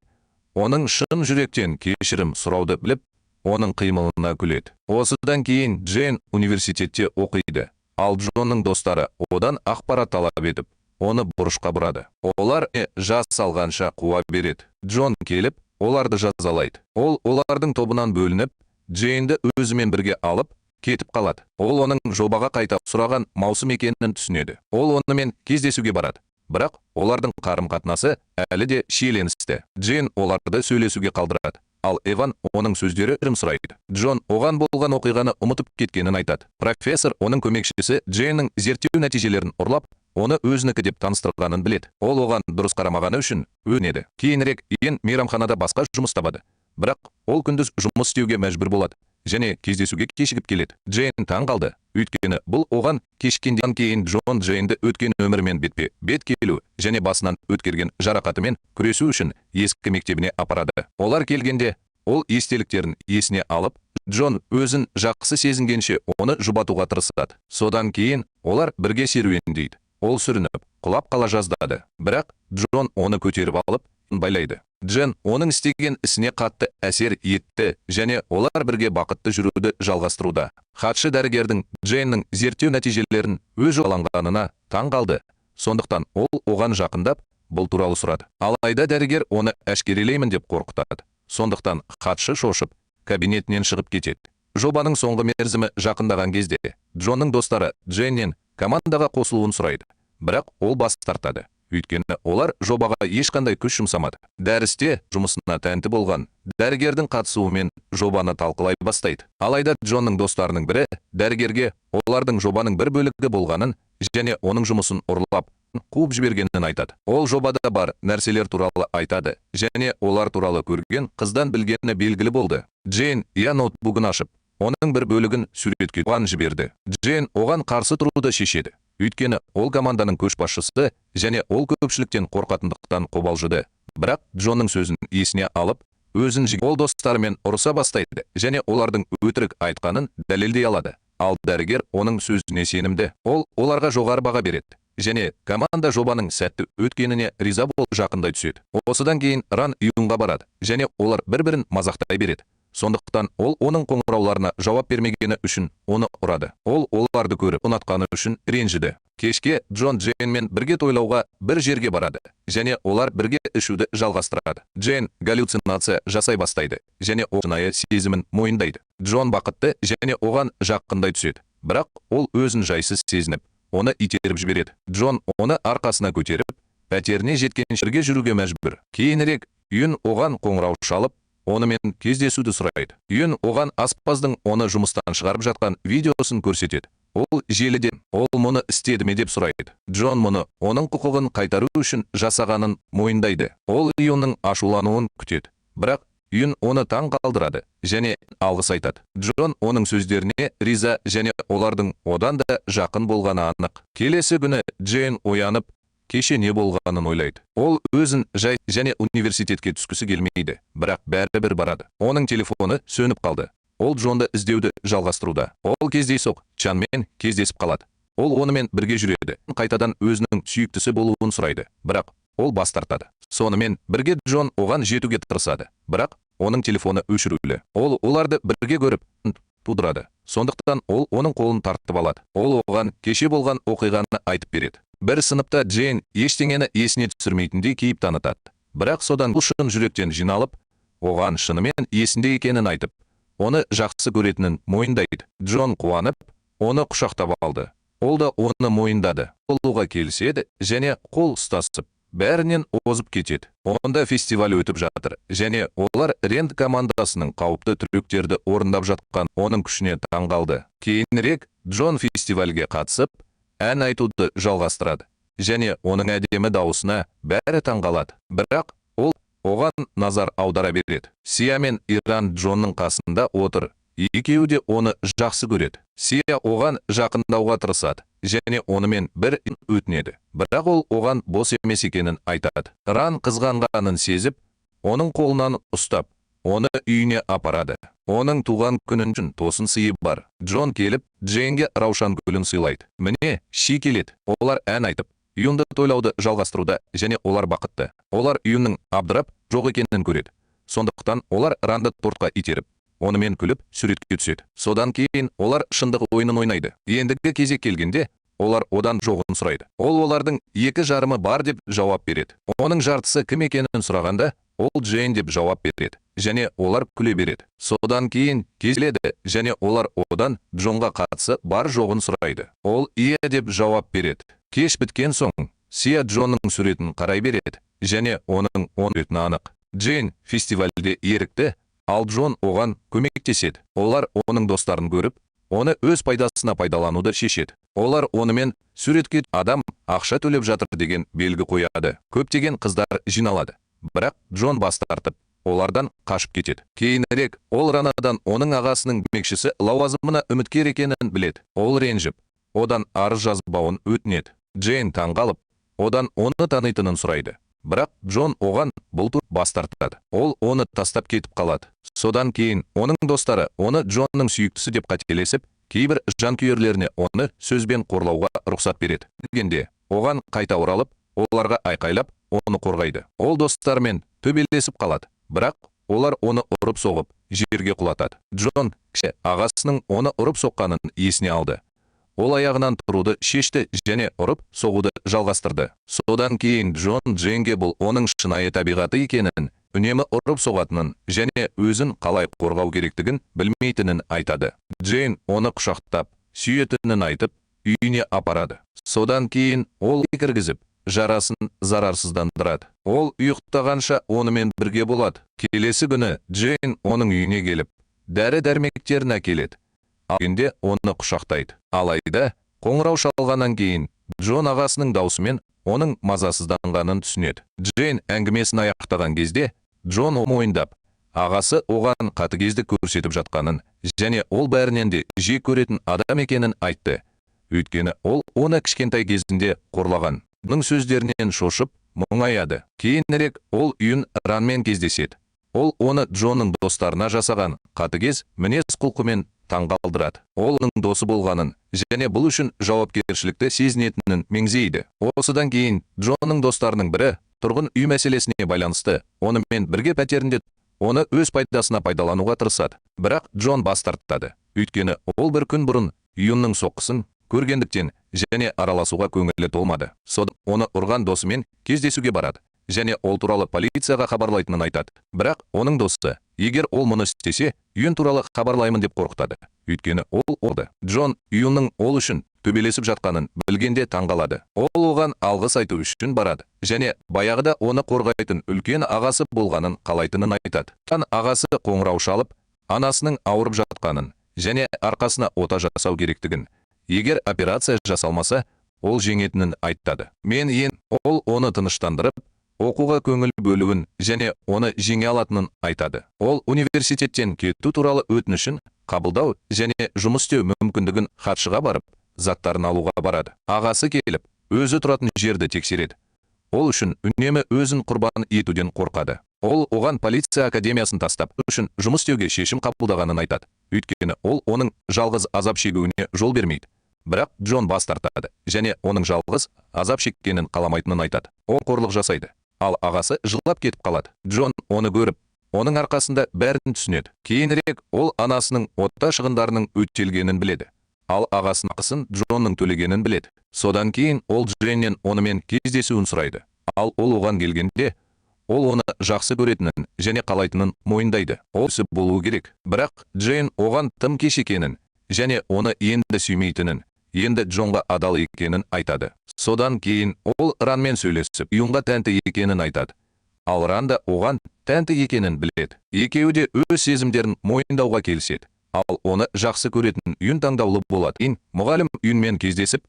оның шын жүректен кешірім сұрауды біліп, оның қимылына күледі. Осыдан кейін Джейн университетте оқиды, ал Джонның достары одан ақпарат талап етіп, оны бұрышқа бұрады. Олар жас салғанша қуа береді. Джон келіп, оларды жазалайды. Ол олардың тобынан бөлініп, Джейнді өзімен бірге алып, кетіп қалады. Ол оның жобаға қайта сұраған маусым екенін түсінеді. Ол онымен кездесуге барады. Бірақ олардың қарым-қатынасы әлі де шиеленісті. Джейн оларды сөйлесуге қалдырады. Ал Эван оның сөздері сұрайды. Джон оған болған оқиғаны ұмытып кеткенін айтады. Профессор оның көмекшісі Джейннің зерттеу нәтижелерін ұрлап, оны өзінікі деп таныстырғанын біледі. Ол оған дұрыс қарамағаны үшін өкінеді. Кейінірек Иэн мейрамханада басқа жұмыс табады. Бірақ ол күндіз жұмыс істеуге мәжбүр болады және кездесуге кешігіп келеді. Джейн таң қалды, өйткені бұл оған кешіккеннен кейін Джон Джейнді өткен өмірімен бетпе-бет келу және басынан өткерген жарақатымен күресу үшін ескі мектебіне апарады. Олар келгенде, ол естеліктерін есіне алып, Джон өзін жақсы сезінгенше оны жұбатуға тырысады. Содан кейін олар бірге серуендейді. Ол сүрініп, құлап қала жаздады. Бірақ Джон оны көтеріп алып, байлайды. Джен оның істеген ісіне қатты әсер етті және олар бірге бақытты жүруді жалғастыруда. Хатшы дәрігердің Джейннің зерттеу нәтижелерін өз алаңғанына таң қалды. Сондықтан ол оған жақындап, бұл туралы сұрады. Алайда дәрігер оны әшкерелеймін деп қорқытады. Сондықтан хатшы шошып, кабинетінен шығып кетеді. Жобаның соңғы мерзімі жақындаған кезде Джонның достары Джейннен командаға қосылуын сұрайды. Бірақ ол бас тартады. Өйткені олар жобаға ешқандай күш жұмсамады. Дәрісте жұмысына тәнті болған дәрігердің қатысуымен жобаны талқылай бастайды. Алайда Джонның достарының бірі дәрігерге олардың жобаның бір бөлігі болғанын және оның жұмысын ұрлап, қуып жібергенін айтады. Ол жобада бар нәрселер туралы айтады және олар туралы көрген қыздан білгені белгілі болды. Джейн ноутбугын ашып, оның бір бөлігін суретке оған жіберді. Джейн оған қарсы тұруды шешеді. Өйткені ол команданың көшбасшысы және ол көпшіліктен қорқатындықтан қобалжыды. Бірақ Джонның сөзін есіне алып, өзін ол достарымен ұрыса бастайды және олардың өтірік айтқанын дәлелдей алады. Ал дәрігер оның сөзіне сенімді. Ол оларға жоғары баға береді және команда жобаның сәтті өткеніне риза болып жақындай түседі. Осыдан кейін Ран ұйымға барады және олар бір-бірін мазақтай береді. Сондықтан ол оның қоңырауларына жауап бермегені үшін оны ұрады. Ол оларды көріп ұнатқаны үшін ренжіді. Кешке Джон Джейнмен бірге тойлауға бір жерге барады және олар бірге ішуді жалғастырады. Джейн галлюцинация жасай бастайды және ол шынайы сезімін мойындайды. Джон бақытты және оған жақындай түседі. Бірақ ол өзін жайсыз сезініп, оны итеріп жібереді. Джон оны арқасына көтеріп, пәтеріне жеткенше бірге жүруге мәжбүр. Кейінірек Иэн оған қоңырау шалып, онымен кездесуді сұрайды. Иэн оған аспаздың оны жұмыстан шығарып жатқан видеосын көрсетеді. Ол желіде, ол мұны істеді ме деп сұрайды. Джон мұны оның құқығын қайтару үшін жасағанын мойындайды. Ол Иэннің ашулануын күтеді. Бірақ Иэн оны таң қалдырады және алғыс айтады. Джон оның сөздеріне риза және олардың одан да жақын болғаны анық. Келесі күні Джейн оянып, кеше не болғанын ойлайды. Ол өзін жай және университетке түскісі келмейді, бірақ бәрібір барады. Оның телефоны сөніп қалды. Ол Джонды іздеуді жалғастыруда. Ол кездейсоқ Чанмен кездесіп қалады. Ол онымен бірге жүреді. Қайтадан өзінің сүйіктісі болуын сұрайды. Бірақ ол бас тартады. Сонымен бірге Джон оған жетуге тырысады. Бірақ оның телефоны өшірулі. Ол оларды бірге көріп тудырады. Сондықтан ол оның қолын тартып алады. Ол оған кеше болған оқиғаны айтып береді. Бір сыныпта Джейн ештеңені есіне түсірмейтіндей кейіп танытады. Бірақ содан бұл шын жүректен жиналып, оған шынымен есінде екенін айтып, оны жақсы көретінін мойындайды. Джон қуанып, оны құшақтап алды. Ол да оны мойындады. Болуға келіседі және қол ұстасып, бәрінен озып кетеді. Онда фестиваль өтіп жатыр және олар Рэнд командасының қауіпті трюктерді орындап жатқан оның күшіне таң қалды. Кейінірек Джон фестивальге қатысып, ән айтуды жалғастырады және оның әдемі дауысына бәрі таң қалады. Бірақ ол оған назар аудара береді. Сия мен Иран Джонның қасында отыр. Екеуі де оны жақсы көреді. Сия оған жақындауға тырысады және онымен бір өтінеді. Бірақ ол оған бос емес екенін айтады. Ран қызғанғанын сезіп, оның қолынан ұстап, оны үйіне апарады. Оның туған күнін үшін тосын сыйы бар. Джон келіп, Джейнге раушан гүлін сыйлайды. Міне, Ши келеді. Олар ән айтып, үйінді тойлауды жалғастыруда, және олар бақытты. Олар үйінің абдырап жоқ екенін көреді. Сондықтан олар Ранды тортқа итеріп, онымен күліп, суретке түседі. Содан кейін олар шындық ойынын ойнайды. Ендігі кезек келгенде, олар одан жоғын сұрайды. Ол олардың 2,5 бар деп жауап береді. Оның жартысы кім екенін сұрағанда, ол Джейн деп жауап береді. Және олар күле береді. Содан кейін келеді, және олар одан Джонға қатысы бар жоғын сұрайды. Ол иә деп жауап береді. Кеш біткен соң, Сия Джонның суретін қарай береді, және оның суретін анық. Джейн фестивальде ерікті, ал Джон оған көмектеседі. Олар оның достарын көріп, оны өз пайдасына пайдалануды шешеді. Олар онымен суретке адам ақша төлеп жатыр деген белгі қояды. Көптеген қыздар жиналады. Бірақ Джон бас тартып, олардан қашып кетеді. Кейінірек ол Ранадан оның ағасының көмекшісі лауазымына үміткер екенін біледі. Ол ренжіп, одан арыз жазбауын өтінеді. Джейн таңғалып, одан оны танитынын сұрайды. Бірақ Джон оған бұл туралы бас тартады. Ол оны тастап кетіп қалады. Содан кейін оның достары оны Джонның сүйіктісі деп қателесіп, кейбір жанкүйерлеріне оны сөзбен қорлауға рұқсат береді. Дегенде, оған қайта оралып, оларға айқайлап, оны қорғайды. Ол достармен төбелесіп қалады. Бірақ олар оны ұрып-соғып, жерге құлатады. Джон кіші ағасының оны ұрып-соққанын есіне алды. Ол аяғынан тұруды шешті және ұрып-соғуды жалғастырды. Содан кейін Джон Джейнге бұл оның шынайы табиғаты екенін, үнемі ұрып-соғатынын және өзін қалай қорғау керектігін білмейтінін айтады. Джейн оны құшақтап, сүйетінін айтып, үйіне апарады. Содан кейін ол кіргізіп, жарасын зарарсыздандырады. Ол ұйықтағанша онымен бірге болады. Келесі күні Джейн оның үйіне келіп, дәрі-дәрмектерін әкеледі. Алгенде оны құшақтайды. Алайда, қоңырау шалғаннан кейін, Джон ағасының даусымен оның мазасызданғанын түсінеді. Джейн әңгімесін аяқтаған кезде, Джон мойындап, ағасы оған қатыгездік көрсетіп жатқанын, және ол бәрінен де жек көретін адам екенін айтты. Өйткені ол оны кішкентай кезінде қорлаған. Оның сөздерінен шошып, мұңаяды. Кейінірек ол үйін Ранмен кездеседі. Ол оны Джонның достарына жасаған қатыгез мінез-құлқымен таңғалдырады. Ол оның досы болғанын және бұл үшін жауапкершілікті сезінетінін меңзейді. Осыдан кейін Джонның достарының бірі тұрғын үй мәселесіне байланысты онымен бірге пәтерінде оны өз пайдасына пайдалануға тырысады. Бірақ Джон бас тартады. Өйткені ол бір күн бұрын үйінің соққысын көргендіктен және араласуға көңілі толмады. Содан оны ұрған досымен кездесуге барады. Және ол туралы полицияға хабарлайтынын айтады. Бірақ оның досы, егер ол мұны істесе, үйін туралы хабарлаймын деп қорқытады. Өйткені ол орды. Джон үйінің ол үшін төбелесіп жатқанын білгенде таңғалады. Ол оған алғыс айту үшін барады. Және баяғыда оны қорғайтын үлкен ағасы болғанын қалайтынын айтады. Ағасы қоңырау шалып, анасының ауырып жатқанын және арқасына ота жасау керектігін, егер операция жасалмаса, ол жеңетінін айтады. Ол оны тыныштандырып, оқуға көңіл бөлуін және оны жеңе алатынын айтады. Ол университеттен кету туралы өтінішін қабылдау және жұмыс істеу мүмкіндігін хатшыға барып, заттарын алуға барады. Ағасы келіп, өзі тұратын жерді тексереді. Ол үшін үнемі өзін құрбан етуден қорқады. Ол оған полиция академиясын тастап үшін жұмыс істеуге шешім қабылдағанын айтады. Өйткені ол оның жалғыз азап шегуіне жол бермейді. Бірақ Джон бас тартады және оның жалғыз азап шеккенін қаламайтынын айтады. Ол қорлық жасайды. Ал ағасы жылап кетіп қалады. Джон оны көріп, оның арқасында бәрін түсінеді. Кейінірек ол анасының ота шығындарының өтелгенін біледі. Ал ағасының ақысын Джонның төлегенін біледі. Содан кейін ол Джейннен онымен кездесуін сұрайды. Ал ол оған келгенде, ол оны жақсы көретінін және қалайтынын мойындайды. Ол өсіп болуы керек. Бірақ Джейн оған тым кеш екенін және оны енді сүймейтінін, енді Джонға адал екенін айтады. Содан кейін ол Ранмен сөйлесіп, үйінға тәнті екенін айтады. Ал Ран да оған тәнті екенін біледі. Екеуі де өз сезімдерін мойындауға келіседі. Ал оны жақсы көретін үйін таңдаулы болады. Мұғалім үйінмен кездесіп,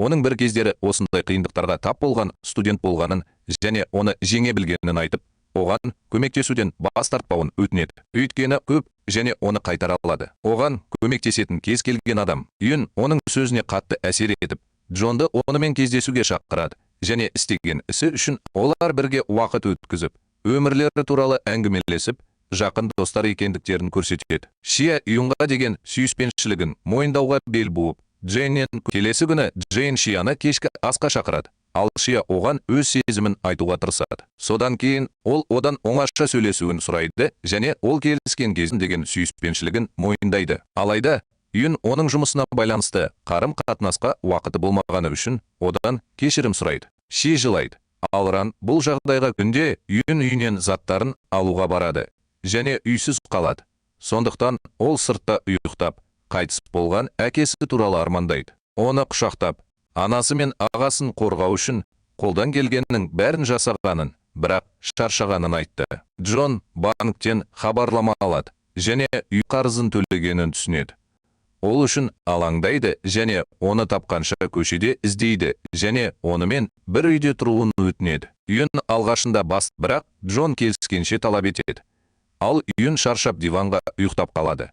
оның бір кездері осындай қиындықтарға тап болған студент болғанын және оны жеңе білгенін айтып, оған көмектесуден бас тартпауын өтінеді. Өйткені көп және оны қайтара алады. Оған көмектесетін кез келген адам үйін оның сөзіне қатты әсер етіп, Джонды онымен кездесуге шақырады және істеген ісі үшін олар бірге уақыт өткізіп, өмірлері туралы әңгімелесіп, жақын достар екендіктерін көрсетеді. Шия Юнға деген сүйіспеншілігін мойындауға бел буып, Джейннен келесі күні Джейн Шияны кешкі асқа шақырады. Ал Шия оған өз сезімін айтуға тырысады. Содан кейін ол одан оңаша сөйлесуін сұрайды және ол келіскен кезін деген сүйіспеншілігін мойындайды. Алайда Юн оның жұмысына байланысты қарым-қатынасқа уақыты болмағаны үшін одан кешірім сұрайды. Ши жылайды. Ал Ран бұл жағдайға күнде Юн үйінен заттарын алуға барады және үйсіз қалады. Сондықтан ол сыртта ұйықтап, қайтыс болған әкесі туралы армандайды. Оны құшақтап, анасы мен ағасын қорғау үшін қолдан келгеннің бәрін жасағанын, бірақ шаршағанын айтты. Джон банктен хабарлама алады және үй қарызын төлегенін түсінеді. Ол үшін алаңдайды және оны тапқанша көшеде іздейді және онымен бір үйде тұруын өтінеді. Юн алғашында бірақ Джон келіскенше талап етеді. Ал Юн шаршап диванға ұйықтап қалады.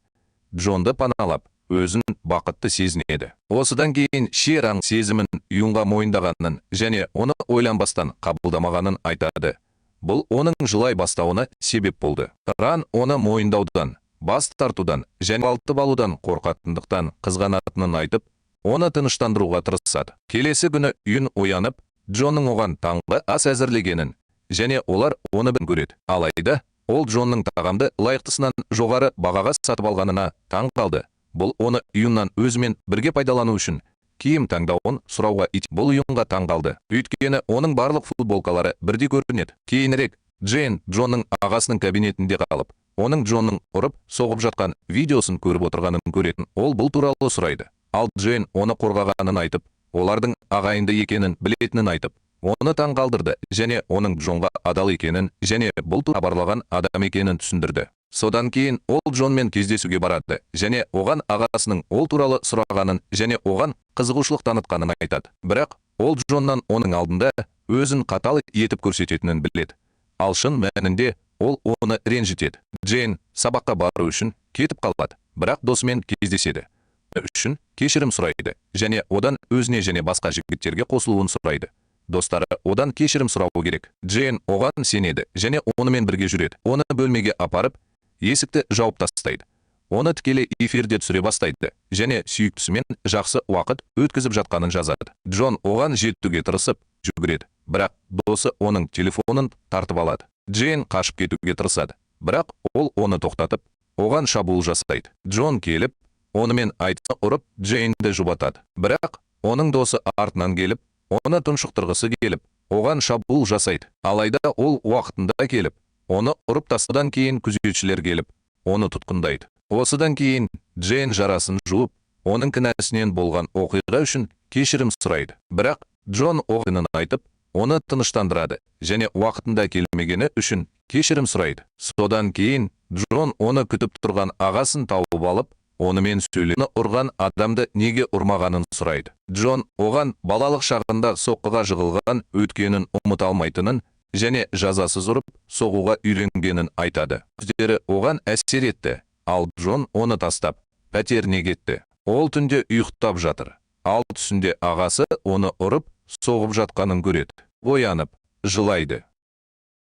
Джонды паналап, өзін бақытты сезінеді. Осыдан кейін Ши Ран сезімін Юнға мойындағанын және оны ойланбастан қабылдамағанын айтады. Бұл оның жылай бастауына себеп болды. Ран оны мойындаудан, бас тартудан және алтып алудан қорқатындықтан қызғанатынын айтып, оны тыныштандыруға тырысады. Келесі күні Юн оянып, Джонның оған таңғы ас әзірлегенін және олар оны көреді. Алайда ол Джонның тағамды лайықтысынан жоғары бағаға сатып алғанына таң қалды. Бұл оны Юннан өзімен бірге пайдалану үшін киім таңдауын сұрауға ит. Бұл Юнға таң қалды. Өйткені оның барлық футболкалары бірдей көрінеді. Кейінірек Джейн Джонның ағасының кабинетінде қалып, оның Джонның ұрып соғып жатқан видеосын көріп отырғанын көретін. Ол бұл туралы сұрайды. Ал Джейн оны қорғағанын айтып, олардың ағайынды екенін білетінін айтып, оны таң қалдырды және оның Джонға адал екенін және бұл туралы хабарлаған адам екенін түсіндірді. Содан кейін ол Джонмен кездесуге барады және оған ағасының ол туралы сұрағанын және оған қызығушылық танытқанын айтады. Бірақ ол Джоннан оның алдында өзін қатал етіп көрсететінін біледі. Ал шын мәнінде ол оны ренжітеді. Джейн сабаққа бару үшін кетіп қалады, бірақ досымен кездеседі. Үшін кешірім сұрайды және одан өзіне және басқа жігіттерге қосылуын сұрайды. Достары одан кешірім сұрауы керек. Джейн оған сенеді және онымен бірге жүреді. Оны бөлмеге апарып, есікті жауып тастайды. Оны тікелей эфирде түсіре бастайды және сүйіктісімен жақсы уақыт өткізіп жатқанын жазады. Джон оған жетуге тырысып жүгіреді, бірақ досы оның телефонын тартып алады. Джейн қашып кетуге тырысады, бірақ ол оны тоқтатып, оған шабуыл жасайды. Джон келіп, онымен айтса ұрып, Джейнді жұбатады. Бірақ оның досы артынан келіп, оны тұншықтырғысы келіп, оған шабуыл жасайды. Алайда ол уақытында келіп, оны ұрып тастадан кейін күзетшілер келіп, оны тұтқындайды. Осыдан кейін Джейн жарасын жуып, оның кінәсінен болған оқиға үшін кешірім сұрайды. Бірақ Джон оғынын айтып, оны тыныштандырады және уақытында келмегені үшін кешірім сұрайды. Содан кейін Джон оны күтіп тұрған ағасын тауып алып, онымен сөйлені ұрған адамды неге ұрмағанын сұрайды. Джон оған балалық шағында соққыға жығылған өткенін ұмыта алмайтынын және жазасыз ұрып соғуға үйренгенін айтады. Өздері оған әсер етті, ал Джон оны тастап, пәтеріне кетті. Ол түнде ұйықтап жатыр. Ал түсінде ағасы оны ұрып, соғып жатқанын көреді. Оянып, жылайды.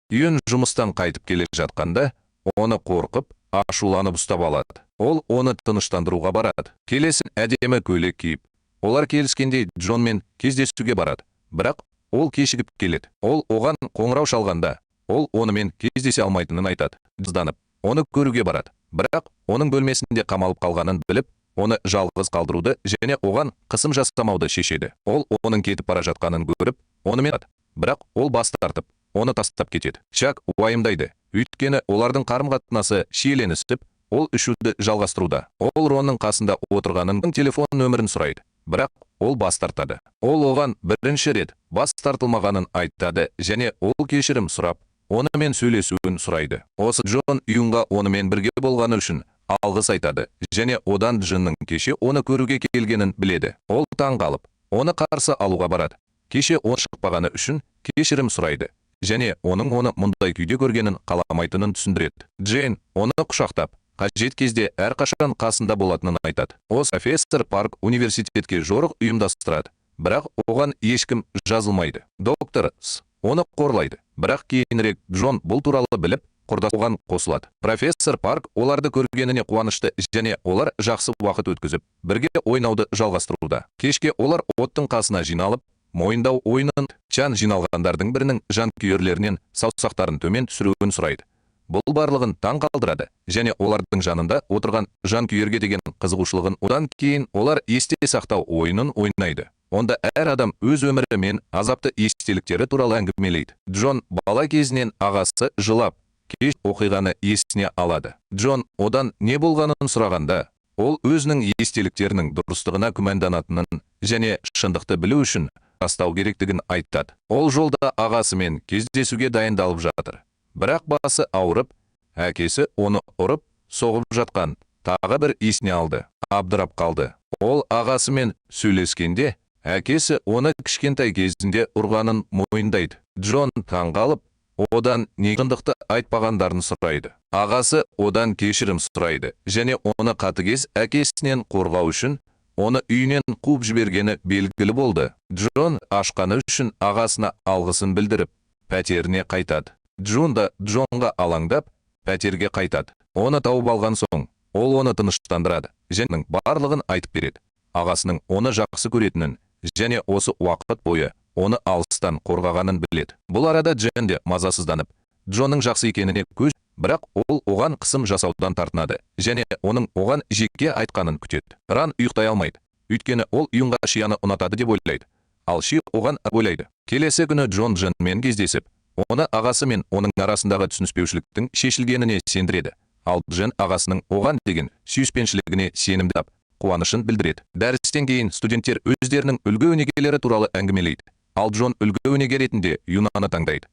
Юн жұмыстан қайтып келе жатқанда, оны қорқып, ашуланып ұстап алады. Ол оны тыныштандыруға барады. Келесін әдемі көйлек киіп, олар келіскенде Джонмен кездесуге барады. Бірақ ол кешігіп келеді. Ол оған қоңырау шалғанда, ол онымен кездесе алмайтынын айтады. Жызданып, оны көруге барады. Бірақ оның бөлмесінде қамалып қалғанын біліп, оны жалғыз қалдыруды және оған қысым жасамауды шешеді. Ол оның кетіп бара жатқанын көріп, онымен атады. Бірақ ол бас тартып, оны тастап кетеді. Чак уайымдайды. Өйткені олардың қарым-қатынасы шиеленісіп, ол ішуді жалғастыруда. Ол Ронның қасында отырғанын телефон нөмірін сұрайды. Бірақ ол бас тартады. Ол оған бірінші рет бас тартылмағанын айтады және ол кешірім сұрап, онымен сөйлесуін сұрайды. Осы Джон Юнға онымен бірге болғаны үшін алғыс айтады және одан Джиннің кеше оны көруге келгенін біледі. Ол таң қалып, оны қарсы алуға барады. Кеше оны шықпағаны үшін кешірім сұрайды және оны мұндай күйде көргенін қаламайтынын түсіндіреді. Джейн оны құшақтап, қажет кезде әрқашан қасында болатынын айтады. Осы профессор Парк университетке жорық ұйымдастырады, бірақ оған ешкім жазылмайды. Доктор С. оны қорлайды, бірақ кейінірек Джон бұл туралы біліп, құрдас оған қосылады. Профессор Парк оларды көргеніне қуанышты және олар жақсы уақыт өткізіп, бірге ойнауды жалғастыруда. Кешке олар оттың қасына жиналып, мойындау ойынын Чан жиналғандардың бірінің жанкүйерлерінен саусақтарын төмен түсіруін сұрайды. Бұл барлығын таң қалдырады, және олардың жанында отырған жанкүйерге деген қызығушылығын одан кейін олар есте сақтау ойынын ойнайды. Онда әр адам өз өмірі мен азапты естеліктері туралы әңгімелейді. Джон бала кезінен ағасы жылап, кеш оқиғаны есіне алады. Джон одан не болғанын сұрағанда, ол өзінің естеліктерінің дұрыстығына күмәнданатынын және шындықты білу үшін растау керектігін айтады. Ол жолда ағасымен кездесуге дайындалып жатыр. Бірақ басы ауырып, әкесі оны ұрып, соғып жатқан тағы бір есіне алды. Абдырап қалды. Ол ағасымен сөйлескенде, әкесі оны кішкентай кезінде ұрғанын мойындайды. Джон таңғалып, одан не шындықты айтпағандарын сұрайды. Ағасы одан кешірім сұрайды, және оны қатыгез әкесінен қорғау үшін оны үйінен қуып жібергені белгілі болды. Джон ашқаны үшін ағасына алғысын білдіріп, пәтеріне қайтады. Джон да Джонға алаңдап, пәтерге қайтады. Оны тауып алған соң, ол оны тыныштандырады, және барлығын айтып береді. Ағасының оны жақсы көретінін, және осы уақыт бойы оны алыстан қорғағанын біледі. Бұл арада Джен де мазасызданып, Джонның жақсы екеніне көз, бірақ ол оған қысым жасаудан тартынады, және оның оған жеке айтқанын күтеді. Ран ұйықтай алмайды, өйткені ол ұйынға Шияны ұнатады деп ойлайды. Ал Ши оған ойлайды. Келесі күні Джон Дженмен кездесіп, оны ағасы мен оның арасындағы түсініспеушіліктің шешілгеніне сендіреді. Ал Джен ағасының оған деген сүйіспеншілігіне сенімді қуанышын білдіреді. Дәрістен кейін студенттер өздерінің үлгі өнегелері туралы әңгімелейді. Ал Джон үлгі өнеге ретінде Юнаны таңдайды.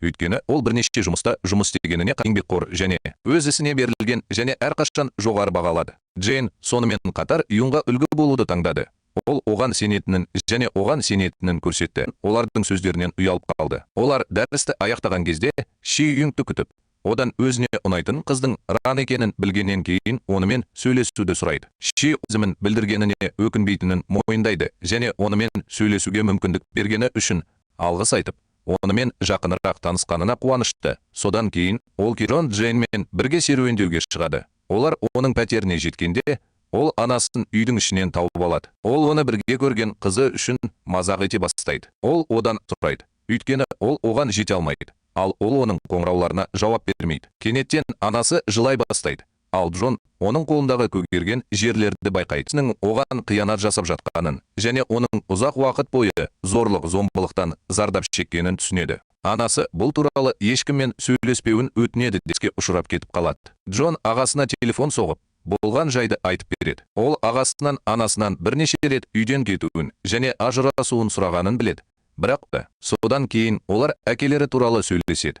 Өйткені ол бірнеше жұмыста жұмыс істегеніне еңбекқор және өз ісіне берілген және әрқашан жоғары бағалады. Джейн сонымен қатар Юнға үлгі болуды таңдады. Ол оған сенетінін және оған сенетінін көрсетті. Олардың сөздерінен ұялып қалды. Олар дәрісті аяқтаған кезде Ши Юнгты күтіп, одан өзіне ұнайтын қыздың Ран екенін білгеннен кейін онымен сөйлесуді сұрайды. Ши өзімін білдіргеніне өкінбейтінін мойындайды және онымен сөйлесуге мүмкіндік бергені үшін алғыс айтып, онымен жақынырақ танысқанына қуанышты. Содан кейін ол Джон Джейнмен бірге серуендеуге шығады. Олар оның пәтеріне жеткенде, ол анасын үйдің ішінен тауып алады. Ол оны бірге көрген қызы үшін мазақ ете бастайды. Ол одан сұрайды, өйткені ол оған жете алмайды. Ал ол оның қоңырауларына жауап бермейді. Кенеттен анасы жылай бастайды. Ал Джон оның қолындағы көгерген жерлерді байқайды. Оған қиянат жасап жатқанын және оның ұзақ уақыт бойы зорлық-зомбылықтан зардап шеккенін түсінеді. Анасы бұл туралы ешкіммен сөйлеспеуін өтінеді, деске ұшырап кетіп қалады. Джон ағасына телефон соғып, болған жайды айтып береді. Ол ағасынан анасынан бірнеше рет үйден кетуін және ажырасуын сұрағанын біледі. Бірақ содан кейін олар әкелері туралы сөйлеседі.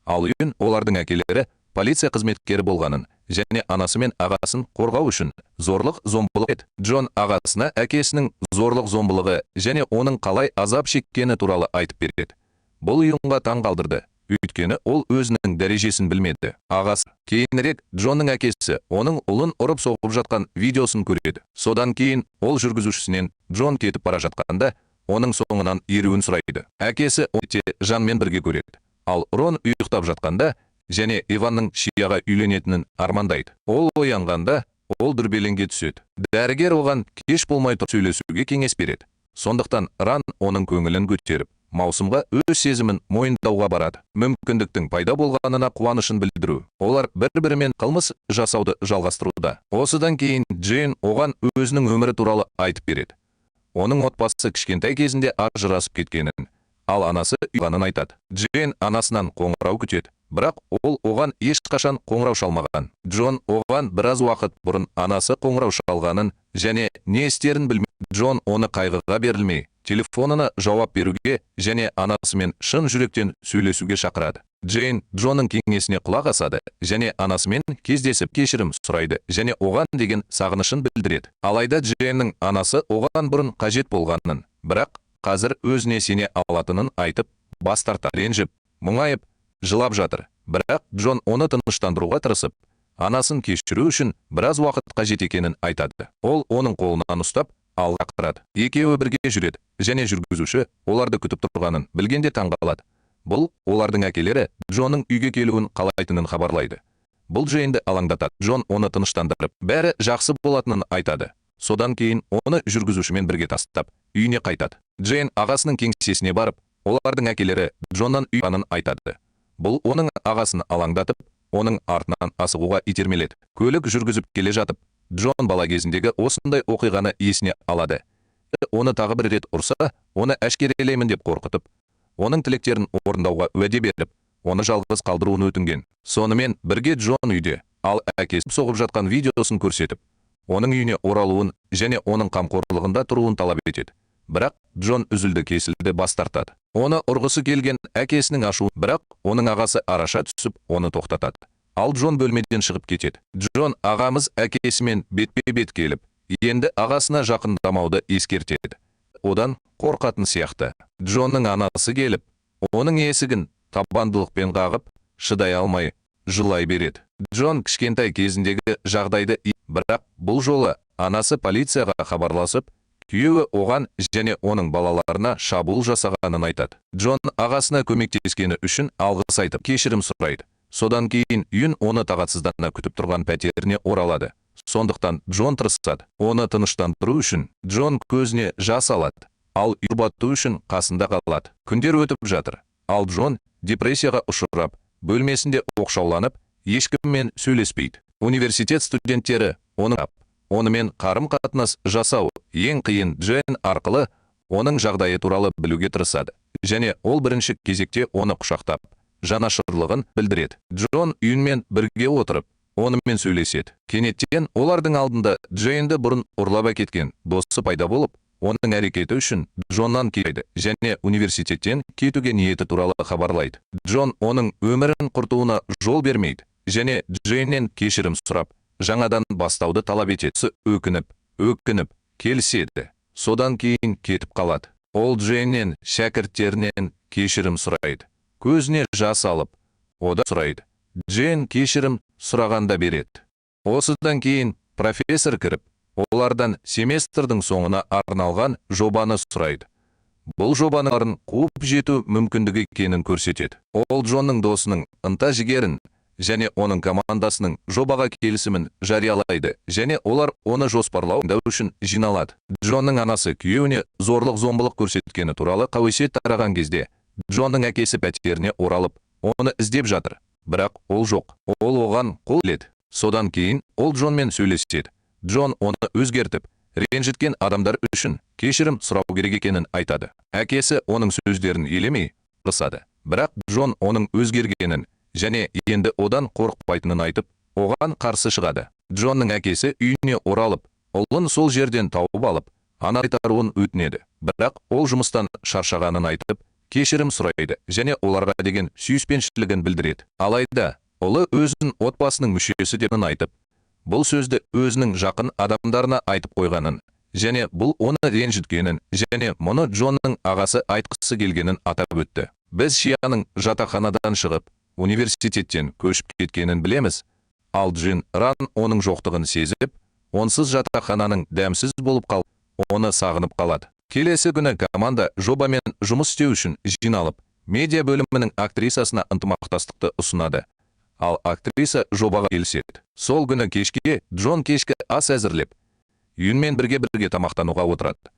Ал үйін олардың әкелері полиция қызметкері болғанын және анасы мен ағасын қорғау үшін зорлық-зомбылық еді. Джон ағасына әкесінің зорлық-зомбылығы және оның қалай азап шеккені туралы айтып береді. Бұл Юнға таң қалдырды, өйткені ол өзінің дәрежесін білмеді. Ағасы кейінірек Джонның әкесі оның ұлын ұрып соғып жатқан видеосын көреді. Содан кейін ол жүргізушісінен Джон кетіп бара жатқанда оның соңынан еруін сұрайды. Әкесі оны Жанмен бірге көреді. Ал Рон ұйықтап жатқанда және Иванның Шияға үйленетінін армандайды. Ол оянғанда ол дүрбелеңге түседі. Дәрігер оған кеш болмай тұрып сөйлесуге кеңес береді. Сондықтан Ран оның көңілін көтеріп, маусымға өз сезімін мойындауға барады. Мүмкіндіктің пайда болғанына қуанышын білдіру. Олар бір-бірімен қылмыс жасауды жалғастыруда. Осыдан кейін Джейн оған өзінің өмірі туралы айтып береді. Оның отбасы кішкентай кезінде ажырасып кеткенін, ал анасы үйғанын айтады. Джейн анасынан қоңырау күтеді, бірақ ол оған ешқашан қоңырау шалмаған. Джон оған біраз уақыт бұрын анасы қоңырау шалғанын және не істерін білмейді. Джон оны қайғыға берілмей, телефонына жауап беруге және анасымен шын жүректен сөйлесуге шақырады. Джейн Джонның кеңесіне құлақ асады және анасымен кездесіп кешірім сұрайды және оған деген сағынышын білдіреді. Алайда Джейннің анасы оған бұрын қажет болғанын, бірақ қазір өзіне сене алатынын айтып, бас тарта ренжіп, мұңайып, жылап жатыр. Бірақ Джон оны тыныштандыруға тырысып, анасын кешіру үшін біраз уақыт қажет екенін айтады. Ол оның қолынан ұстап, алға қарады. Екеуі бірге жүреді және жүргізуші оларды күтіп тұрғанын білгенде таңғалады. Бұл олардың әкелері Джонның үйге келуін қалайтынын хабарлайды. Бұл жайында алаңдатады. Джон оны тыныштандырып, бәрі жақсы болатынын айтады. Содан кейін оны жүргізушімен бірге тастап, үйіне қайтады. Джейн ағасының кеңсесіне барып, олардың әкелері Джоннан үйғанын айтады. Бұл оның ағасын алаңдатып, оның артынан асығуға итермеледі. Көлік жүргізіп келе жатып, Джон бала кезіндегі осындай оқиғаны есіне алады. Оны тағы бір рет ұрса, оны әшкерелеймін деп қорқытып, оның тілектерін орындауға уәде беріп, оны жалғыз қалдыруын өтінген. Сонымен бірге Джон үйде, ал әкесі соғып жатқан видеосын көрсетіп, оның үйіне оралуын және оның қамқорлығында тұруын талап етеді. Бірақ Джон үзілді-кесілді бас тартады. Оны ұрғысы келген әкесінің ашуы, бірақ оның ағасы араша түсіп, оны тоқтатады. Ал Джон бөлмеден шығып кетеді. Джон ағамыз әкесімен бетпе-бет келіп, енді ағасына жақындамауды ескертеді. Одан қорқатын сияқты. Джонның анасы келіп, оның есігін табандылықпен қағып, шыдай алмай, жылай береді. Джон кішкентай кезіндегі жағдайды, бірақ бұл жолы анасы полицияға хабарласып, күйеуі оған және оның балаларына шабуыл жасағанын айтады. Джон ағасына көмектескені үшін алғыс айтып, кешірім сұрайды. Содан кейін үйін оны тағатсыздана күтіп тұрған пәтеріне оралады. Сондықтан Джон тырысады. Оны тыныштандыру үшін Джон көзіне жас алады, ал жұбату үшін қасында қалады. Күндер өтіп жатыр, ал Джон депрессияға ұшырап, бөлмесінде оқшауланып, ешкіммен сөйлеспейді. Университет студенттері онымен қарым-қатынас жасау ең қиын. Джейн арқылы оның жағдайы туралы білуге тырысады, және ол бірінші кезекте оны құшақтап, жанашырлығын білдіреді. Джон үйінмен бірге отырып, онымен сөйлеседі. Кенеттен олардың алдында Джейнді бұрын ұрлап әкеткен досы пайда болып, оның әрекеті үшін Джоннан кейді және университеттен кетуге ниеті туралы хабарлайды. Джон оның өмірін құртуына жол бермейді және Джейннен кешірім сұрап, жаңадан бастауды талап етеді. Өкініп, келіседі. Содан кейін кетіп қалады. Ол Джейннен шәкірттерінен кешірім сұрайды. Көзіне жас алып, одан сұрайды. Джейн кешірім сұрағанда береді. Осыдан кейін профессор кіріп, олардан семестрдің соңына арналған жобаны сұрайды. Бұл жобаның қуып жету мүмкіндігі екенін көрсетеді. Ол Джонның досының ынта-жігерін және оның командасының жобаға келісімін жариялайды, және олар оны жоспарлау үшін жиналады. Джонның анасы күйеуіне зорлық-зомбылық көрсеткені туралы қауесет тараған кезде, Джонның әкесі пәтеріне оралып, оны іздеп жатыр. Бірақ ол жоқ. Ол оған қол келеді. Содан кейін ол Джонмен сөйлеседі. Джон оны өзгертіп, ренжіткен адамдар үшін кешірім сұрау керек екенін айтады. Әкесі оның сөздерін елемей ұрсады. Бірақ Джон оның өзгергенін және енді одан қорықпайтынын айтып, оған қарсы шығады. Джонның әкесі үйіне оралып, ұлын сол жерден тауып алып, ана қайтаруын өтінеді. Бірақ ол жұмыстан шаршағанын айтып, кешірім сұрайды және оларға деген сүйіспеншілігін білдіреді. Алайда, ұлы өзін отбасының мүшесі деп айтып, бұл сөзді өзінің жақын адамдарына айтып қойғанын, және бұл оны ренжіткенін, және мұны Джонның ағасы айтқысы келгенін атап өтті. Біз Шияның жатақханадан шығып, университеттен көшіп кеткенін білеміз, ал Джин Ран оның жоқтығын сезіп, онсыз жатақхананың дәмсіз болып қалып, оны сағынып қалады. Келесі күні команда жобамен жұмыс істеу үшін жиналып, медиа бөлімінің актрисасына ынтымақтастықты ұсынады. Ал актриса жобаға келіседі. Сол күні кешке Джон кешкі ас әзірлеп, үйінмен бірге тамақтануға отырады.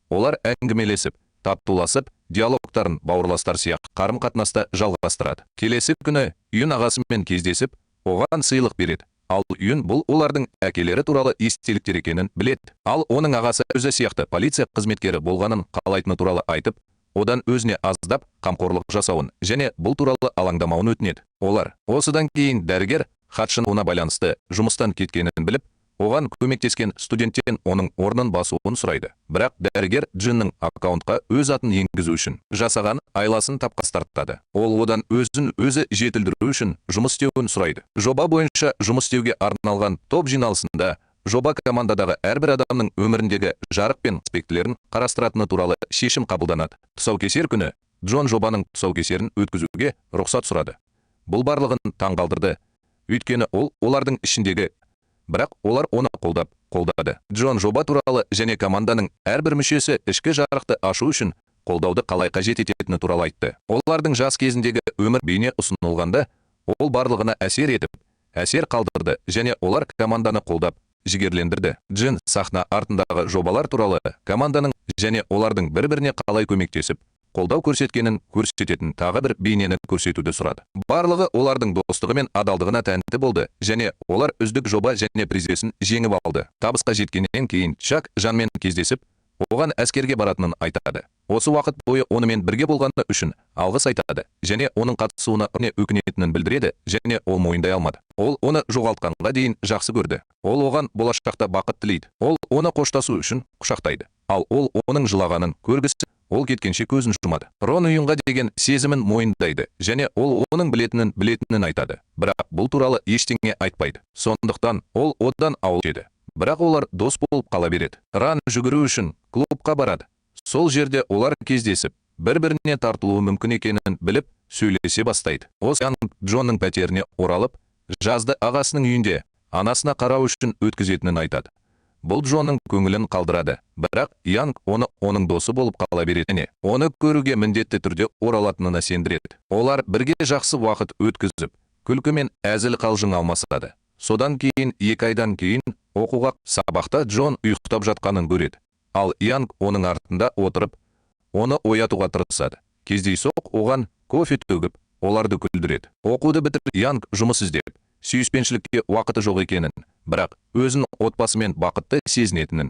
Олар әңгімелесіп, таттуласып, диалогтарын бауырластар сияқты қарым-қатынаста жалғастырады. Келесі күні үйін ағасымен кездесіп, оған сыйлық береді. Ал үйін бұл олардың әкелері туралы естеліктер екенін біледі. Ал оның ағасы өзі сияқты полиция қызметкері болғанын қалайтыны туралы айтып, одан өзіне аздап қамқорлық жасауын және бұл туралы алаңдамауын өтінеді. Олар осыдан кейін дәрігер хатшының байланысты жұмыстан кеткенін біліп, оған көмектескен студенттен оның орнын басуын сұрайды. Бірақ дәрігер Джиннің аккаунтқа өз атын енгізу үшін жасаған айласын тапқастартады. Ол одан өзі жетілдіру үшін жұмыс істеуін сұрайды. Жоба бойынша жұмыс істеуге арналған топ жиналысында жоба командадағы әрбір адамның өміріндегі жарық пен аспектілерін қарастыратыны туралы шешім қабылданады. Тұсаукесер күні Джон жобаның тұсаукесерін өткізуге рұқсат сұрады. Бұл барлығын таңғалдырды, өйткені олардың ішіндегі, бірақ олар оны қолдады. Джон жоба туралы және команданың әрбір мүшесі ішкі жарықты ашу үшін қолдауды қалай қажет ететіні туралы айтты. Олардың жас кезіндегі өмір бейне ұсынылғанда, ол барлығына әсер етіп, әсер қалдырды және олар команданы қолдап, жігерлендірді. Джин сахна артындағы жобалар туралы команданың және олардың бір-біріне қалай көмектесіп, қолдау көрсеткенін көрсететін тағы бір бейнені көрсетуді сұрады. Барлығы олардың достығы мен адалдығына тәнті болды және олар үздік жоба және призесін жеңіп алды. Табысқа жеткеннен кейін Чак Жанмен кездесіп, оған әскерге баратынын айтады. Осы уақыт бойы онымен бірге болғаны үшін алғыс айтады және оның қатысуына өкінетінін білдіреді және ол мойындай алмады. Ол оны жоғалтқанға дейін жақсы көрді. Ол оған болашақта бақыт тілейді. Ол оны қоштасу үшін құшақтайды. Ал ол оның жылағанын көргісі, ол кеткенше көзін жұмады. Рон ұйымға деген сезімін мойындайды және ол оның білетінін айтады. Бірақ бұл туралы ештеңе айтпайды. Сондықтан ол одан ауыл еді. Бірақ олар дос болып қала береді. Ран жүгіру үшін клубқа барады. Сол жерде олар кездесіп, бір-біріне тартылуы мүмкін екенін біліп, сөйлесе бастайды. Янг Джонның пәтеріне оралып, жазды ағасының үйінде анасына қарау үшін өткізетінін айтады. Бұл Джонның көңілін қалдырады, бірақ Янг оның досы болып қала беретіне, оны көруге міндетті түрде оралатынына сендіреді. Олар бірге жақсы уақыт өткізіп, күлкі мен әзіл қалжың алмасады. Содан кейін 2 айдан кейін оқуға сабақта Джон ұйықтап жатқанын көреді. Ал Янг оның артында отырып, оны оятуға тырысады. Кездейсоқ оған кофе төгіп, оларды күлдіреді. Оқуды бітіріп, Янг жұмыс іздеп, сүйіспеншілікке уақыты жоқ екенін, бірақ өзін отбасымен бақытты сезінетінін